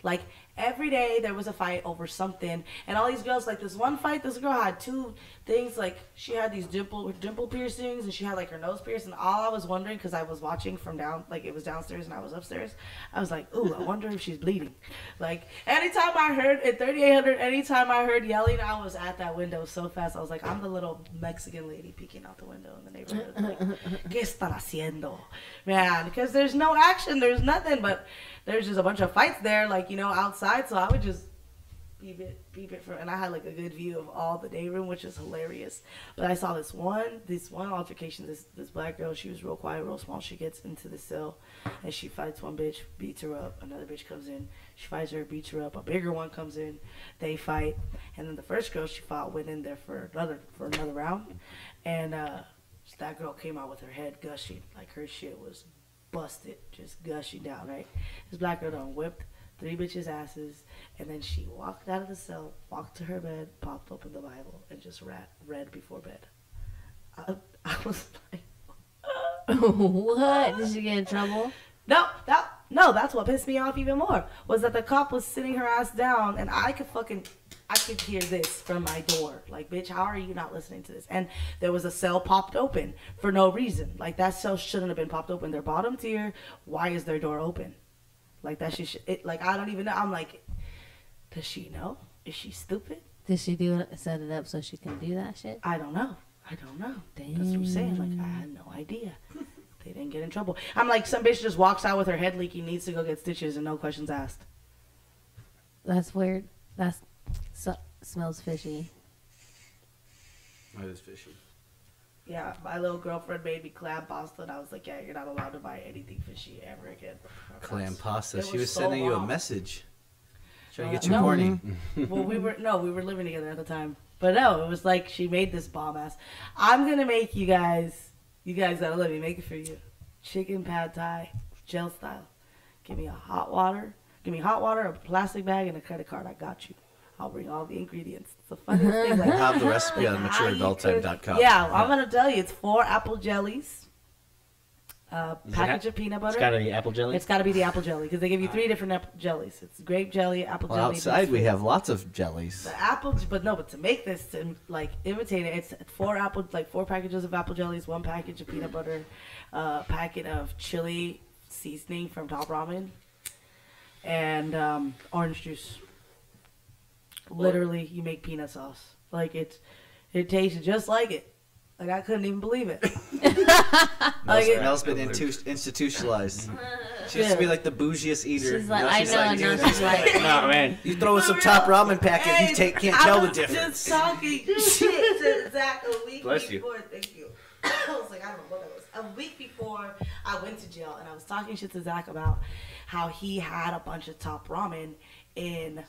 Like, every day there was a fight over something. And all these girls, like, this one fight, this girl had two things. Like, she had these dimple piercings, and she had, like, her nose pierced. And all I was wondering, because I was watching from down, like, it was downstairs and I was upstairs. I was like, ooh, I wonder if she's bleeding. Like, anytime I heard, at 3800, anytime I heard yelling, I was at that window so fast. I was like, I'm the little Mexican lady peeking out the window in the neighborhood. Like, ¿qué están haciendo? Man, because there's no action. There's nothing, but there's just a bunch of fights there, like, you know, outside. So I would just peep it from, and I had like a good view of all the day room, which is hilarious. But I saw this one altercation. This black girl, she was real quiet, real small. She gets into the cell, and she fights one bitch, beats her up. Another bitch comes in, she fights her, beats her up. A bigger one comes in, they fight, and then the first girl she fought went in there for another round, and that girl came out with her head gushing, like her shit was busted, just gushing down, right? This black girl done whipped 3 bitches' asses, and then she walked out of the cell, walked to her bed, popped open the Bible, and just read before bed. I was like, what? Did she get in trouble? No, that's what pissed me off even more, was that the cop was sitting her ass down, and I could hear this from my door. Like, bitch, how are you not listening to this? And there was a cell popped open for no reason. Like, that cell shouldn't have been popped open. They're bottom tier. Why is their door open? Like, that shit, like, I don't even know. I'm like, does she know? Is she stupid? Did she set it up so she can do that shit? I don't know. Damn. That's what I'm saying. Like, I had no idea. They didn't get in trouble. I'm like, some bitch just walks out with her head leaking, needs to go get stitches, and no questions asked. That's weird. Smells fishy. That is fishy. Yeah, my little girlfriend made me clam pasta, and I was like, yeah, you're not allowed to buy anything fishy ever again. Clam pasta. It She was so sending you a wrong. message. Trying to get you No. horny. Well, we were living together at the time. But no, it was like she made this bomb ass. I'm going to make you guys gotta let me make it for you. Chicken pad thai, gel style. Give me hot water, a plastic bag, and a credit card. I got you. I'll bring all the ingredients. It's the funniest thing. Like, We'll have the recipe on how you matureadulttime.com. Yeah, I'm going to tell you. It's 4 apple jellies, package of peanut butter. It's gotta be apple jelly. It's got to be the apple jelly because they give you 3 different apple jellies. It's grape jelly, apple Well, jelly. outside we biscuit. have lots of jellies. The apple, but to make this, to like imitate it, it's 4 packages of apple jellies, 1 package of peanut butter, packet of chili seasoning from Top Ramen, and orange juice. Literally, you make peanut sauce. Like, it tastes just like it. Like, I couldn't even believe it. Mel's been institutionalized. She used to be like the bougiest eater. She's like, Now I she's know, like, and now dude, she's like, No, man. you throw in some top ramen packet, you can't tell the difference. I was just talking shit to Zach a week Bless you. before. Thank you. I was like, I don't know what that was. A week before I went to jail, and I was talking shit to Zach about how he had a bunch of top ramen in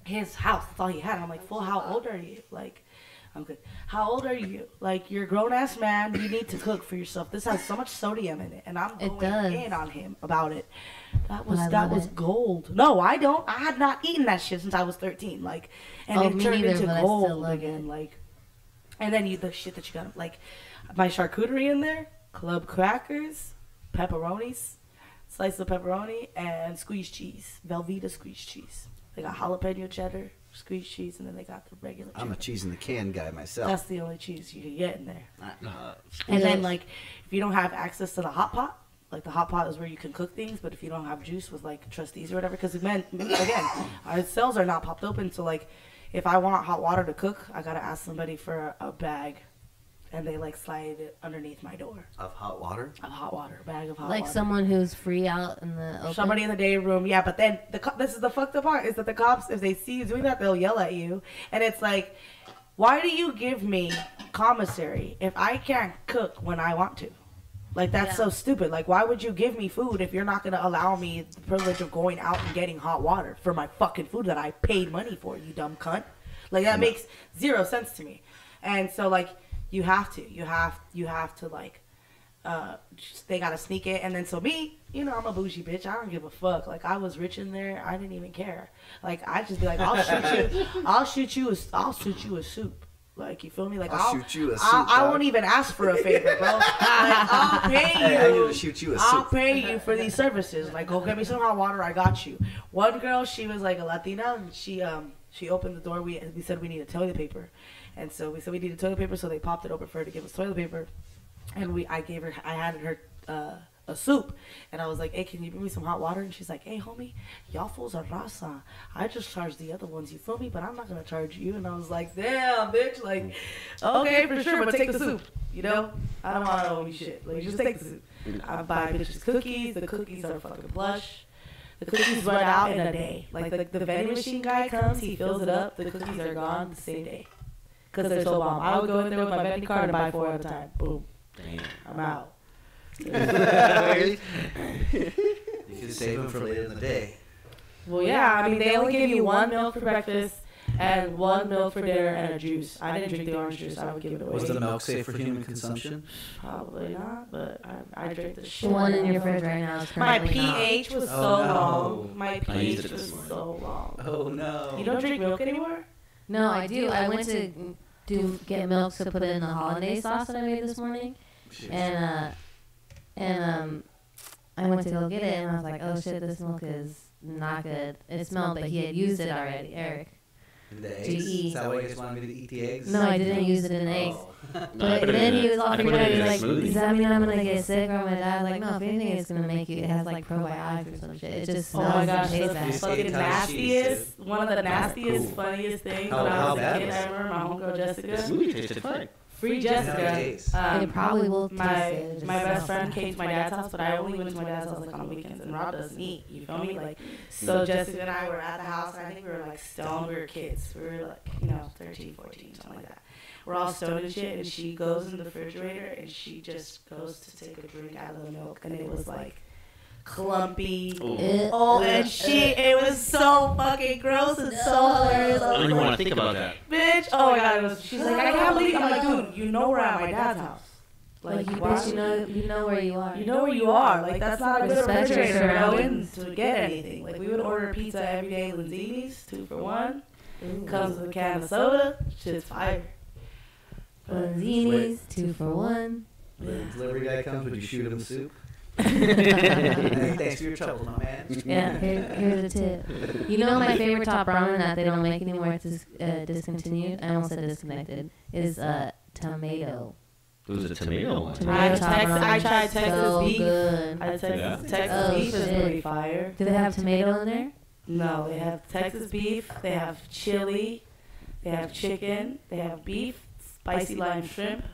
his house. That's all he had. And I'm like, fool, how old are you? Like, I'm good. How old are you? Like, you're a grown ass man. You need to cook for yourself. This has so much sodium in it, and I'm going in on him about it. That was gold. No, I don't. I had not eaten that shit since I was 13. Like, and it turned into gold again. Like, and then the shit that you got, like, my charcuterie in there, club crackers, pepperonis, slice of pepperoni, and squeezed cheese, Velveeta squeezed cheese. They got jalapeno cheddar, squeezed cheese, and then they got the regular cheddar. I'm a cheese in the can guy myself. That's the only cheese you can get in there. And then, like, if you don't have access to the hot pot, like, the hot pot is where you can cook things, but if you don't have juice with, like, trustees or whatever, because, again, our cells are not popped open, so, like, if I want hot water to cook, I gotta ask somebody for a bag. and they like slide it underneath my door. Of hot water? Of hot water, a bag of hot Like water. someone who's free out in the open? Somebody in the day room, yeah. But then this is the fucked up part, is that the cops, if they see you doing that, they'll yell at you. And it's like, why do you give me commissary if I can't cook when I want to? Like, that's so stupid. Like, why would you give me food if you're not going to allow me the privilege of going out and getting hot water for my fucking food that I paid money for, you dumb cunt? Like, that makes zero sense to me. And so, like, you have to, like, they got to sneak it. And then, so me, you know, I'm a bougie bitch. I don't give a fuck. Like, I was rich in there. I didn't even care. Like, I'd just be like, I'll shoot you a soup. Like, you feel me? Like, I'll shoot you a soup. I won't even ask for a favor, bro. Like, I'll pay you. I need to shoot you a soup. I'll pay you for these services. Like, go get me some hot water. I got you. One girl, she was like a Latina, and she opened the door. We said we needed toilet paper, and so we said we needed toilet paper. So they popped it open for her to give us toilet paper, and I handed her a soup, and I was like, hey, can you bring me some hot water? And she's like, hey, homie, y'all fools are raza. I just charged the other ones, you feel me? But I'm not gonna charge you. And I was like, damn, bitch, like, okay, for sure, but take the soup, you know? I don't want to owe you shit. Like, just take the soup. I buy bitches cookies. The cookies are fucking plush. The cookies run out in a day. Like, the vending machine guy comes, he fills it up, the cookies are gone the same day. Because they're so bomb. I would go in there with my vending card and buy 4 at a time. Boom. Damn. I'm out. You can save them for later in the day. Well, yeah, I mean, they only give you 1 milk for breakfast and 1 milk for dinner and a juice. I didn't drink the orange juice. I would give it away. Was the milk safe for human consumption? Probably not, but I drank the shit. The one in your fridge right now is My currently not. pH was so long. My pH was so long. Oh, no. You don't drink milk anymore? No, I do. I went to get milk to put in the hollandaise sauce that I made this morning, and I went to go get it, and I was like, oh shit, this milk is not good. It smelled like he had used it already, Eric. The eggs? Is that why you guys wanted me to eat the eggs? No, I didn't use it in eggs. But put it then in he was all freaked out. He was like, smoothie. does that mean I'm going to get sick or I'm going to die? I was like, no, if anything, it's going to make you, it has like probiotics or some shit. It just Oh my gosh, tastes the bad. fucking nastiest, one of the nastiest, funniest things when I was a kid. I remember my homegirl Jessica. The smoothie tasted fine. Free Jessica. It probably will taste my it. It just best smells friend bad. came to my dad's house, but I only went to my dad's house like on the weekends, and Rob doesn't eat. You feel me? Like, so Jessica and I were at the house. And I think we were like stoned. We were kids. We were like, 13, 14, something like that. We're all stoned and shit, and she goes in the refrigerator and she just goes to take a drink out of the milk, and it was like clumpy. And shit, it was so fucking gross and so hilarious. I don't even want to think about that. Bitch, oh my god, she's like, I can't believe it. I'm like, dude, you know we're at my dad's house. Like, You why- bitch, you know where you are. You know where you are. Like, that's not a good Especially refrigerator to go surrounding. in to get anything. Like, we would order pizza every day, Linzini's, 2 for $1. Comes with a can of soda. Shit's fire. Zini's, 2 for $1. When the delivery guy comes, would you shoot him the soup? Hey, thanks for your trouble, my man. Yeah, here's a tip. You know my favorite top ramen that they don't make anymore, it's discontinued, I almost said disconnected, is tomato. It was a tomato one. Tomato top ramen. I tried Texas So beef. good. Texas beef is shit. pretty fire. Do they have tomato in there? No, they have Texas beef. They have chili. They have chicken. They have beef, spicy lime shrimp.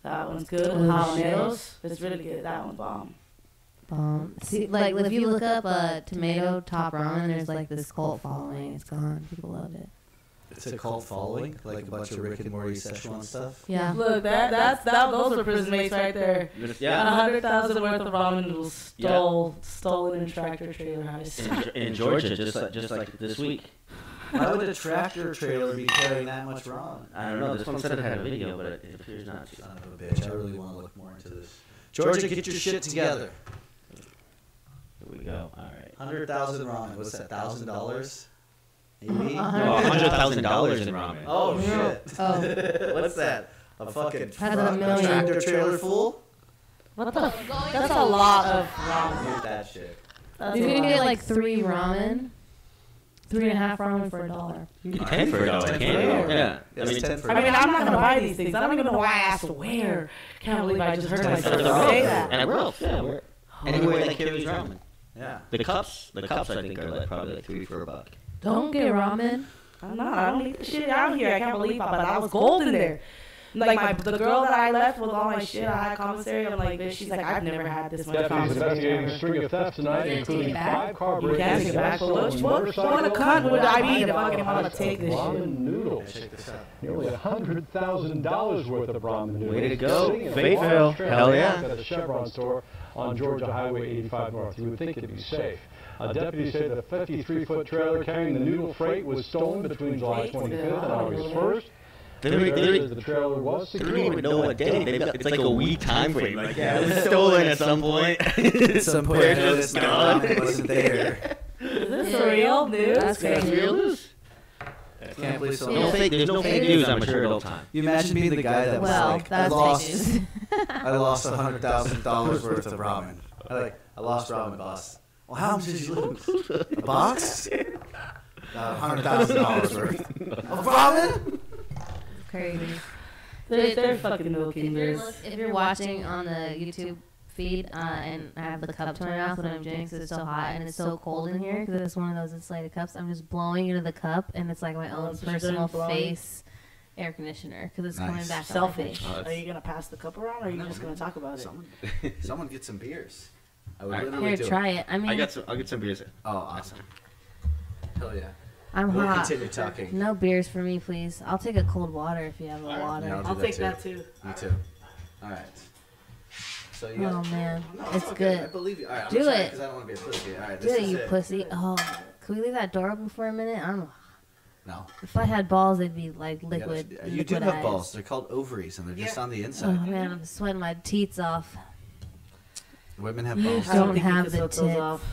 That one's good. Oh, Habaneros. It's really good. That one's bomb. See, like if you look up tomato top ramen, there's like this cult following. It's gone. People love it. It's a cult following, like a bunch of Rick and Morty Szechuan stuff. Yeah. Look, those are prison mates right there. Yeah. 100,000 worth of ramen noodles stolen in tractor trailer house. In Georgia, just like this week. Why would a tractor trailer be carrying that much ramen? I don't know. This one said it had a video, but it appears not to. Son of a bitch, I really want to look more into this. Georgia, get your shit together. Here we go. All right. 100,000 ramen. What's that? $1,000? Maybe. $100,000 in ramen. Oh shit. Oh. What's that? A fucking Has a million. tractor trailer full? What the? That's a lot of ramen. Get that shit. You can get like 3 ramen. 3.5 ramen for $1. You can get 10 for $1, can't you? Yeah. I mean, 10 for I mean, I'm not gonna buy these things. I don't even know why I asked where. Can't believe I just heard myself say that. And we're else. Yeah, we're anywhere that carries ramen. Yeah. The cups I think are like probably like $3 for $1. Don't get ramen. I'm not. I don't eat the shit out here. I can't believe it, but I was gold in there. Like the girl that I left with all my shit, I had commissary. I'm like, bitch. She's like, I've never had this much Deputies commissary. investigating a string of thefts tonight, including 5 car You can't take it back. break-ins, What a cunt would I be to fucking want to take this ramen shit? noodles. Check this out. Nearly $100,000 worth of ramen noodles. Way to go. Sitting in a Fayetteville. large trailer Hell yeah. At a Chevron store on Georgia Highway 85 North. You would think it'd be safe. Deputies say the 53-foot trailer carrying the noodle freight was stolen between July 25th and August 1st. They don't The trailer was even secured. know what day. It's like a week time frame. Like, yeah, it was stolen at some point. At some point, I noticed my ramen wasn't there. Is this real news? That's crazy. Real news. Can't believe so. There's no fake news on Mature Adult Time. You imagine being the guy that was Well, like, that's fake news. I lost $100,000 worth of ramen. I lost ramen, boss. Well, how much did you lose? A box? $100,000 worth of ramen? Crazy. They're fucking milking If you're, this. if you're watching on the YouTube feed and I have the cup to my mouth when I'm drinking because it's so hot and it's so cold in here because it's one of those insulated cups, I'm just blowing into the cup and it's like my own that's what you're personal doing, blowing? face air conditioner because it's Nice. coming back Selfish. on my face. Are you gonna pass the cup around, or are you just gonna talk about it? Someone get some beers. I would Alright. literally Here, do try it. it. I mean, I'll get some beers. Oh, awesome. Hell yeah. I'm We'll hot. continue talking. No beers for me, please. I'll take a cold water if you have a Yeah, water. I'll do I'll that take too. that too. Me too. All right. So you Oh got. man, No, it's okay. I good. believe you. All right, I'm Do gonna try it. because I don't want to be a pussy. All right, Do this it, is you it. pussy. Oh, can we leave that door open for a minute? No. If I had balls, they'd be like You, gotta- liquid. you do have liquidized. balls. They're called ovaries, and they're just on the Oh inside. man, I'm sweating my teats off. Women have You balls. I don't don't think you have can the sweat those tits. off.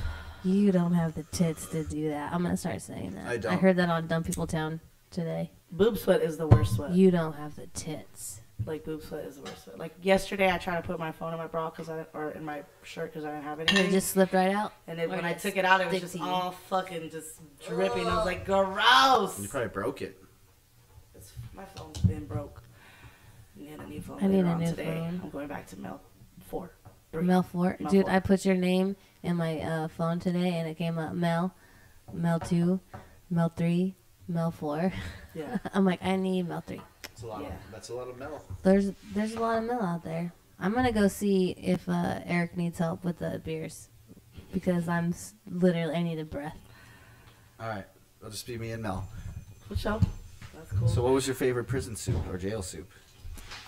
You don't have the tits to do that. I'm gonna start saying that. I don't. I heard that on Dumb People Town today. Boob sweat is the worst sweat. You don't have the tits. Like boob sweat is the worst sweat. Like yesterday, I tried to put my phone in my bra or in my shirt because I didn't have And anything. it just slipped right out. And then Or when I just took it out, it was stick just to you. all fucking just dripping. I was like, gross. You probably broke it. My phone's been broke. I need a new phone. I need later a on new today. phone. I'm going back to Mel 4. Mel 4. Mel Dude, 4. I put your name in my phone today and it came up Mel 2, Mel 3, Mel 4. Yeah. I'm like, I need Mel 3. That's a lot. Yeah. That's a lot of metal. There's a lot of Mel out there. I'm gonna go see if Eric needs help with the beers because literally I need a breath. All right. It'll just be me and Mel. Good show. That's cool. So, what was your favorite prison soup or jail soup?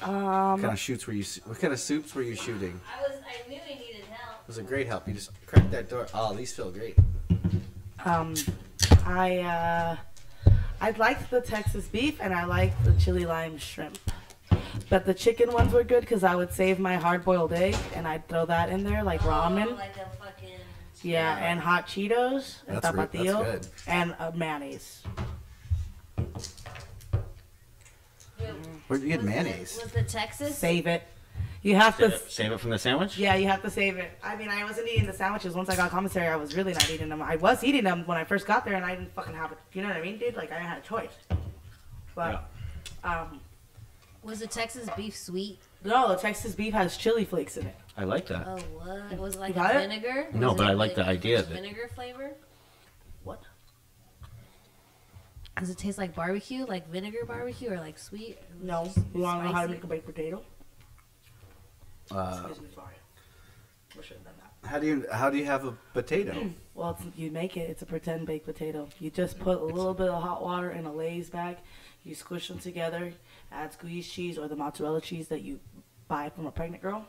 What kind of shoots were you? What kind of soups were you shooting? I knew he needed help. It was a great help. You just cracked that door. Oh, these feel great. I liked the Texas beef and I liked the chili lime shrimp. But the chicken ones were good because I would save my hard-boiled egg and I'd throw that in there like ramen. Like a fucking... Yeah, and hot Cheetos and That's tapatio good. and mayonnaise. Where'd you get mayonnaise? Was the Texas? Save it. You have to. Save it from the sandwich? Yeah, you have to save it. I mean, I wasn't eating the sandwiches. Once I got commissary, I was really not eating them. I was eating them when I first got there, and I didn't fucking have it. You know what I mean, dude? Like, I had a choice. But, Was the Texas beef sweet? no, the Texas beef has chili flakes in it. I like that. Oh, what? Was it like You a got it? vinegar? No, Was but it I like the idea of it. Vinegar flavor? What? Does it taste like barbecue? Like vinegar barbecue or like sweet? No. You want to know how to Spicy? make a baked potato? Excuse me, sorry. We should have done that. How do you have a potato? Well, you make it. It's a pretend baked potato. You just put a little bit of hot water in a Lay's bag. You squish them together. Add squeezed cheese or the mozzarella cheese that you buy from a pregnant girl.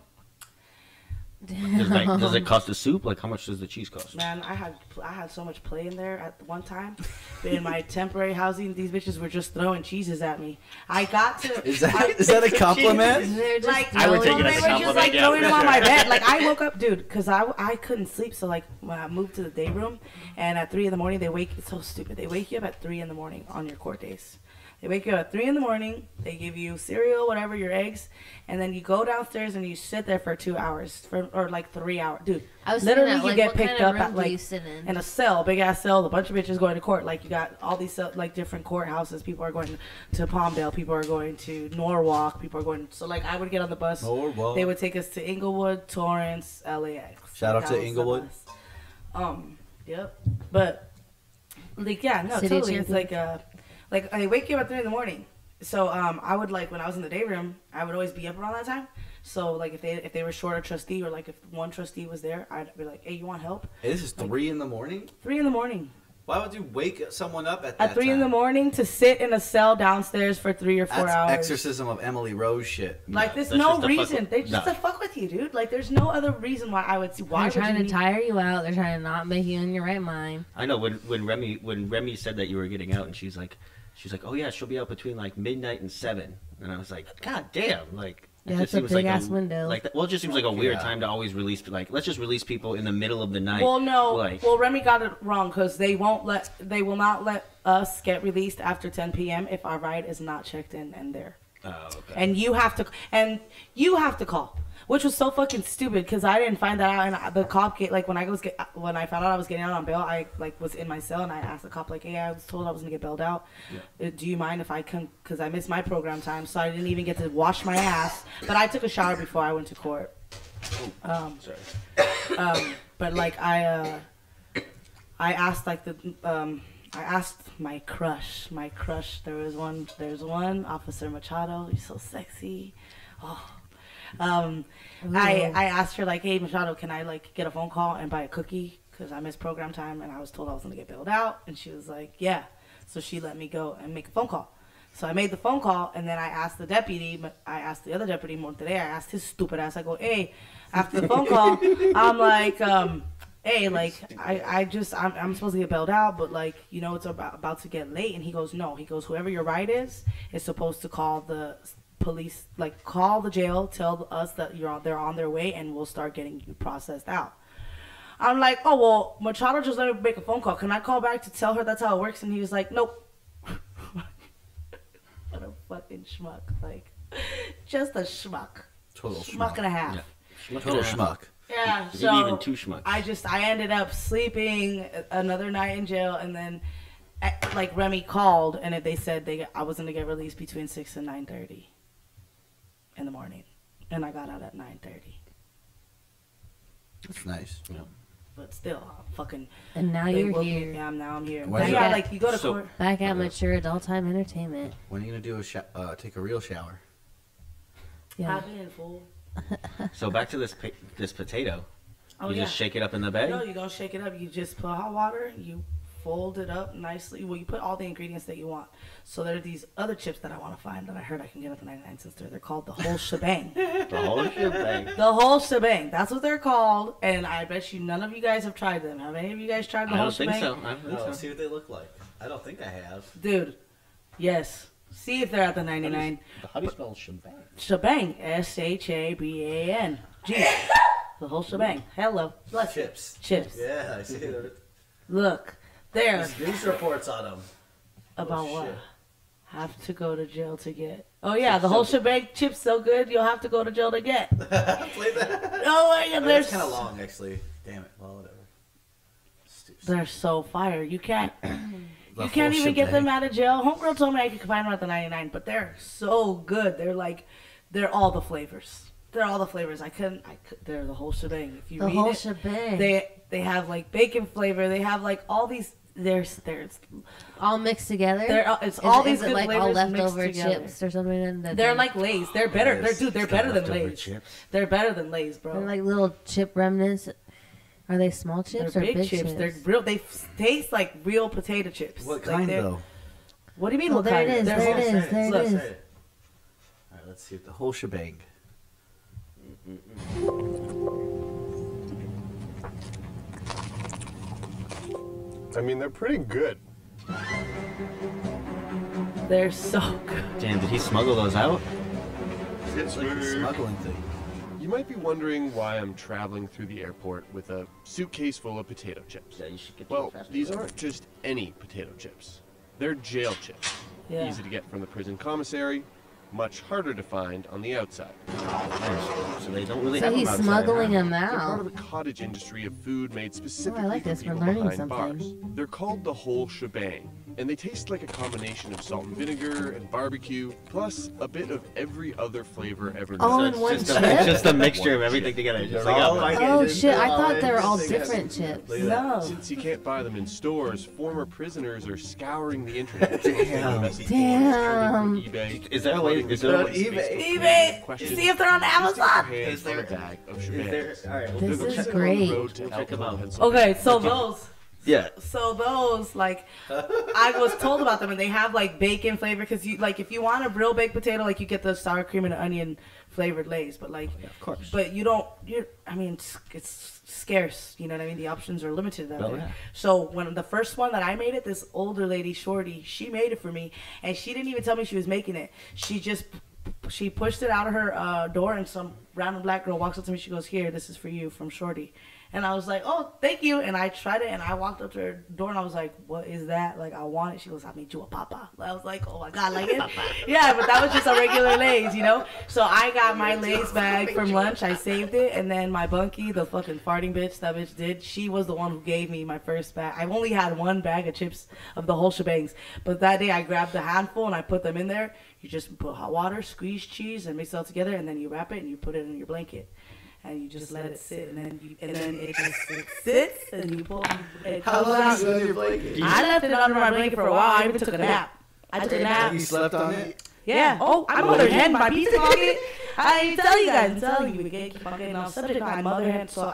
Does it cost a soup? Like, how much does the cheese cost? Man, I had so much play in there at one time. In my temporary housing, these bitches were just throwing cheeses at me. I got to. Is that a compliment? They're just Like, I would take it they as a were just compliment, like yeah. throwing them on my bed. Like I woke up, dude, because I couldn't sleep. So like when I moved to the day room, and at 3 in the morning it's so stupid. They wake you up at 3 in the morning on your court days. They wake you up at 3 in the morning. They give you cereal, whatever, your eggs, and then you go downstairs and you sit there for 2 hours or like 3 hours, dude. I was Literally, thinking that, you like, get what picked kind of up room at do like you sit in? a cell, big ass cell. A bunch of bitches going to court. Like you got all these like different courthouses. People are going to Palmdale. People are going to Norwalk. People are going. So like I would get on the bus. Norwalk. They would take us to Inglewood, Torrance, LAX. Shout out That to was the Inglewood. bus. Yep. But like yeah, no, City totally. It's champion. like I wake you up at 3 in the morning. So I would like when I was in the day room, I would always be up around that time. So like if they were short a trustee or like if one trustee was there, I'd be like, hey, you want help? Hey, this is 3 in the morning. 3 in the morning. Why would you wake someone up at that At 3 time? in the morning to sit in a cell downstairs for 3 or 4 That's hours. exorcism of Emily Rose shit. Like there's That's no just reason. They just to fuck with you, dude. Like there's no other reason why I would see. Why They're would trying you to tire you out. They're trying to not make you in your right mind. I know when Remy said that you were getting out, and she's like, oh yeah, she'll be out between like midnight and 7, and I was like, God damn, like. Yeah, it's a big ass window. Like, well, it just seems like a weird time to always release. Like, let's just release people in the middle of the night. Well, no. Like, well, Remy got it wrong because they will not let us get released after 10 p.m. if our ride is not checked in and there. oh, okay. And you have to call, which was so fucking stupid because I didn't find that out. And the cop when I found out I was getting out on bail, I like was in my cell and I asked the cop like, hey, I was told I was gonna get bailed out. Yeah. Do you mind if I come? Because I missed my program time, so I didn't even get to wash my ass. But I took a shower before I went to court. Sorry. But like I asked like I asked my crush. There's one Officer Machado. He's so sexy. Oh. I asked her like, hey Machado, can I like get a phone call and buy a cookie because I missed program time and I was told I was gonna get bailed out, and she was like, yeah. So she let me go and make a phone call. So I made the phone call and then I asked the deputy, but I asked the other deputy more today. I asked his stupid ass. I go, hey, after the phone call, I'm like, hey, like I'm supposed to get bailed out, but like it's about to get late. And he goes, no. He goes, whoever your ride is supposed to call the police, like call the jail, tell us that they're on their way, and we'll start getting you processed out. I'm like, oh well, Machado just let me make a phone call. Can I call back to tell her that's how it works? And he was like, nope. What a fucking schmuck! Like, just a schmuck. Total schmuck and a half. Yeah. Total schmuck. Yeah. Maybe So even 2 schmucks. I ended up sleeping another night in jail, and then like Remy called, and they said I was gonna get released between 6 and 9:30 in the morning, and I got out at 9:30. That's nice. Yeah. But still, fucking. And now you're here. Yeah, now I'm here. When Yeah, like you go to court. Back at mature adult time entertainment. When are you gonna do take a real shower? Yeah. I've been full. So back to this potato. Oh, You yeah. just shake it up in the bag? No, you don't shake it up. You just put hot water. You fold it up nicely. Well, you put all the ingredients that you want. So there are these other chips that I want to find that I heard I can get at the 99 cent store. They're called the whole shebang. The whole shebang. The whole shebang. That's what they're called. And I bet you none of you guys have tried them. Have any of you guys tried the whole shebang? I don't think so. No, let's see what they look like. I don't think I have. Dude, yes. See if they're at the 99. How do you spell shebang? Shebang. SHABAN. Gee. The whole shebang. Hello. Bless you. Chips. Yeah, I see it. Look. There. There's news reports on them. About Oh, what? shit. Have to go to jail to get. Oh yeah, the whole shebang chips so good you'll have to go to jail to get. Play that. Oh my god, That's kind of long, actually. Damn it. Well, whatever. They're so fire. You can't. The You can't whole even get them shebang. out of jail. Homegirl told me I could find them at the 99, but they're so good. They're all the flavors. They're all the flavors. They're the whole shebang. If you The read whole it, shebang. They have like bacon flavor. They have like all these. There's all mixed together. It's all these is it good like flavors all mixed leftover together. chips or something? In the They're thing? like Lay's. They're better. Yes. They're It's better got than leftover Lay's. chips. They're better than Lay's, bro. They're like little chip remnants. Are they small chips They're or big chips. They're real. They taste like real potato chips. What Like kind, they're- though? What do you mean? Oh, what there kind? it is, They're there it whole- is, there it Look. is. All right, let's see the whole shebang. I mean, they're pretty good. They're so good. Damn, did he smuggle those out? It's like a smuggling thing. You might be wondering why I'm traveling through the airport with a suitcase full of potato chips. Yeah, you should get Well, faster. these aren't just any potato chips. They're jail chips. Yeah. Easy to get from the prison commissary, much harder to find on the outside. So they don't really So have he's them outside, smuggling huh? them They're part out. of the cottage industry of food made specifically like for this. We're people learning behind something. bars. They're called the whole shebang and they taste like a combination of salt and vinegar and barbecue, plus a bit of every other flavor ever known. All So in it's one just chip? it's just a mixture of everything together. Just like Oh shit! I thought they were all different chips. No. Since you can't buy them in stores, former prisoners are scouring the internet. Damn. Damn. eBay. Is there a way? Is there a way? eBay. See if they're on Amazon. Is there- Bag of Is there? shebang. All right. We'll This we'll is check- great. Road to Check them out. Okay, so those. Yeah. So those, like, I was told about them, and they have like bacon flavor because you like if you want a real baked potato, like you get the sour cream and onion flavored Lay's, but like, Of course. but you don't. I mean, it's scarce. You know what I mean? The options are limited that Oh, way. yeah. So when the first one that I made it, this older lady, Shorty, she made it for me, and she didn't even tell me she was making it. She pushed it out of her door, and some random black girl walks up to me. She goes, "Here, this is for you from Shorty." And I was like, "Oh, thank you." And I tried it, and I walked up to her door, and I was like, "What is that? Like, I want it." She goes, "I made you a papa." I was like, "Oh my god, like it?" Yeah, but that was just a regular Lay's, you know. So I got my Lay's bag from lunch. I saved it, and then my bunkie, the fucking farting bitch, that bitch did. She was the one who gave me my first bag. I've only had one bag of chips of the whole shebangs, but that day I grabbed a handful and I put them in there. You just put hot water, squeeze cheese, and mix it all together, and then you wrap it and you put it in your blanket. And you just let it sit, and then it sits, and you pull. How long is it on your blanket? I left it under my blanket for a while. I even took a nap. I took a nap. You slept on it? Yeah. Oh, I mothered hen my pizza pocket. I didn't tell you guys. I'm telling you, we can't keep on getting off subject. I mother hen. So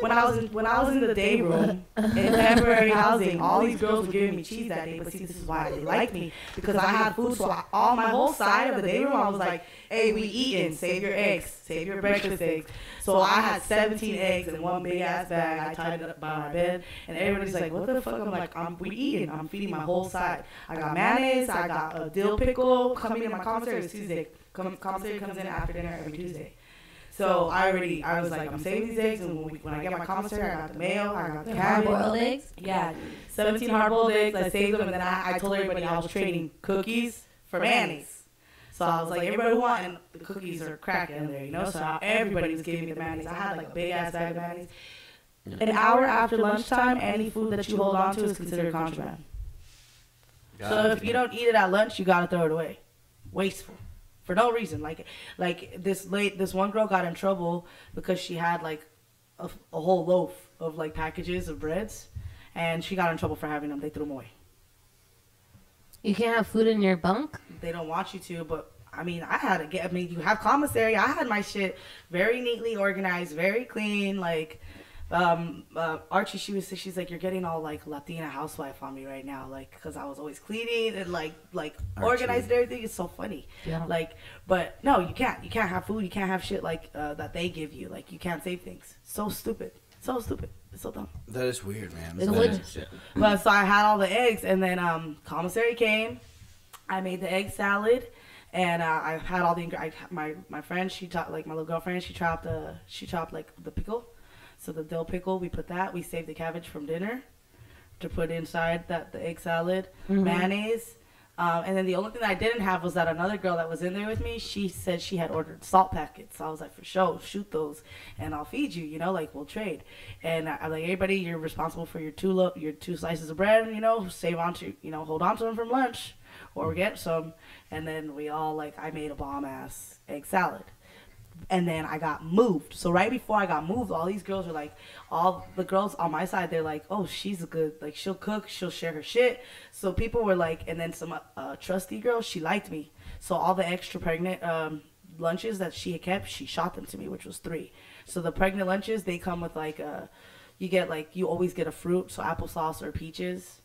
when I was in the day room in temporary housing, all these girls were giving me cheese that day. But see, this is why they liked me, because I had food. So all my whole side of the day room, I was like, "Hey, we eating. Save your eggs. Save your breakfast eggs." So I had 17 eggs in one big ass bag. I tied it up by my bed, and everybody's like, "What the fuck?" I'm like, we eating. I'm feeding my whole side. I got mayonnaise. I got a dill pickle coming in my commissary. It's Tuesday. Commissary comes in after dinner every Tuesday. So I was like, I'm saving these eggs, and when I get my commissary, I got the mayo, I got the cabbage. Hard-boiled eggs? Yeah, 17 hard-boiled eggs. I saved them, and then I told everybody I was trading cookies for mayonnaise. So I was like, everybody who want, and the cookies are cracking in there, you know? So everybody was giving me the mayonnaise. I had like a big-ass bag of mayonnaise. An hour after lunchtime, any food that you hold on to is considered contraband. So if you don't eat it at lunch, you gotta throw it away. Wasteful. For no reason. Like this one girl got in trouble because she had like a whole loaf of like packages of breads, and she got in trouble for having them. They threw them away. You can't have food in your bunk? They don't want you to, but I mean, you have commissary. I had my shit very neatly organized, very clean. Like, Archie, she's like, "You're getting all like Latina housewife on me right now," like, because I was always cleaning and like organized and everything. It's so funny. Yeah. Like, but no, you can't have food. You can't have shit like that they give you. Like, you can't save things. So stupid. So stupid. It's so dumb. That is weird, man. But so I had all the eggs, and then commissary came. I made the egg salad, and I had all the my friend, she chopped, like my little girlfriend, she chopped like the pickle. So the dill pickle, we put that. We saved the cabbage from dinner to put inside the egg salad, mayonnaise. And then the only thing that I didn't have was that another girl that was in there with me, she said she had ordered salt packets. So I was like, for sure, shoot those, and I'll feed you, you know, like, we'll trade. And I'm like, everybody, you're responsible for your two slices of bread, you know, hold on to them from lunch, or get some. And then we all, like, I made a bomb-ass egg salad. And then I got moved. So right before I got moved, all these girls were like, all the girls on my side, they're like, "Oh, she's good. Like, she'll cook. She'll share her shit." So people were like, and then some trusty girl, she liked me. So all the extra pregnant lunches that she had kept, she shot them to me, which was 3. So the pregnant lunches, they come with like, you always get a fruit, so applesauce or peaches.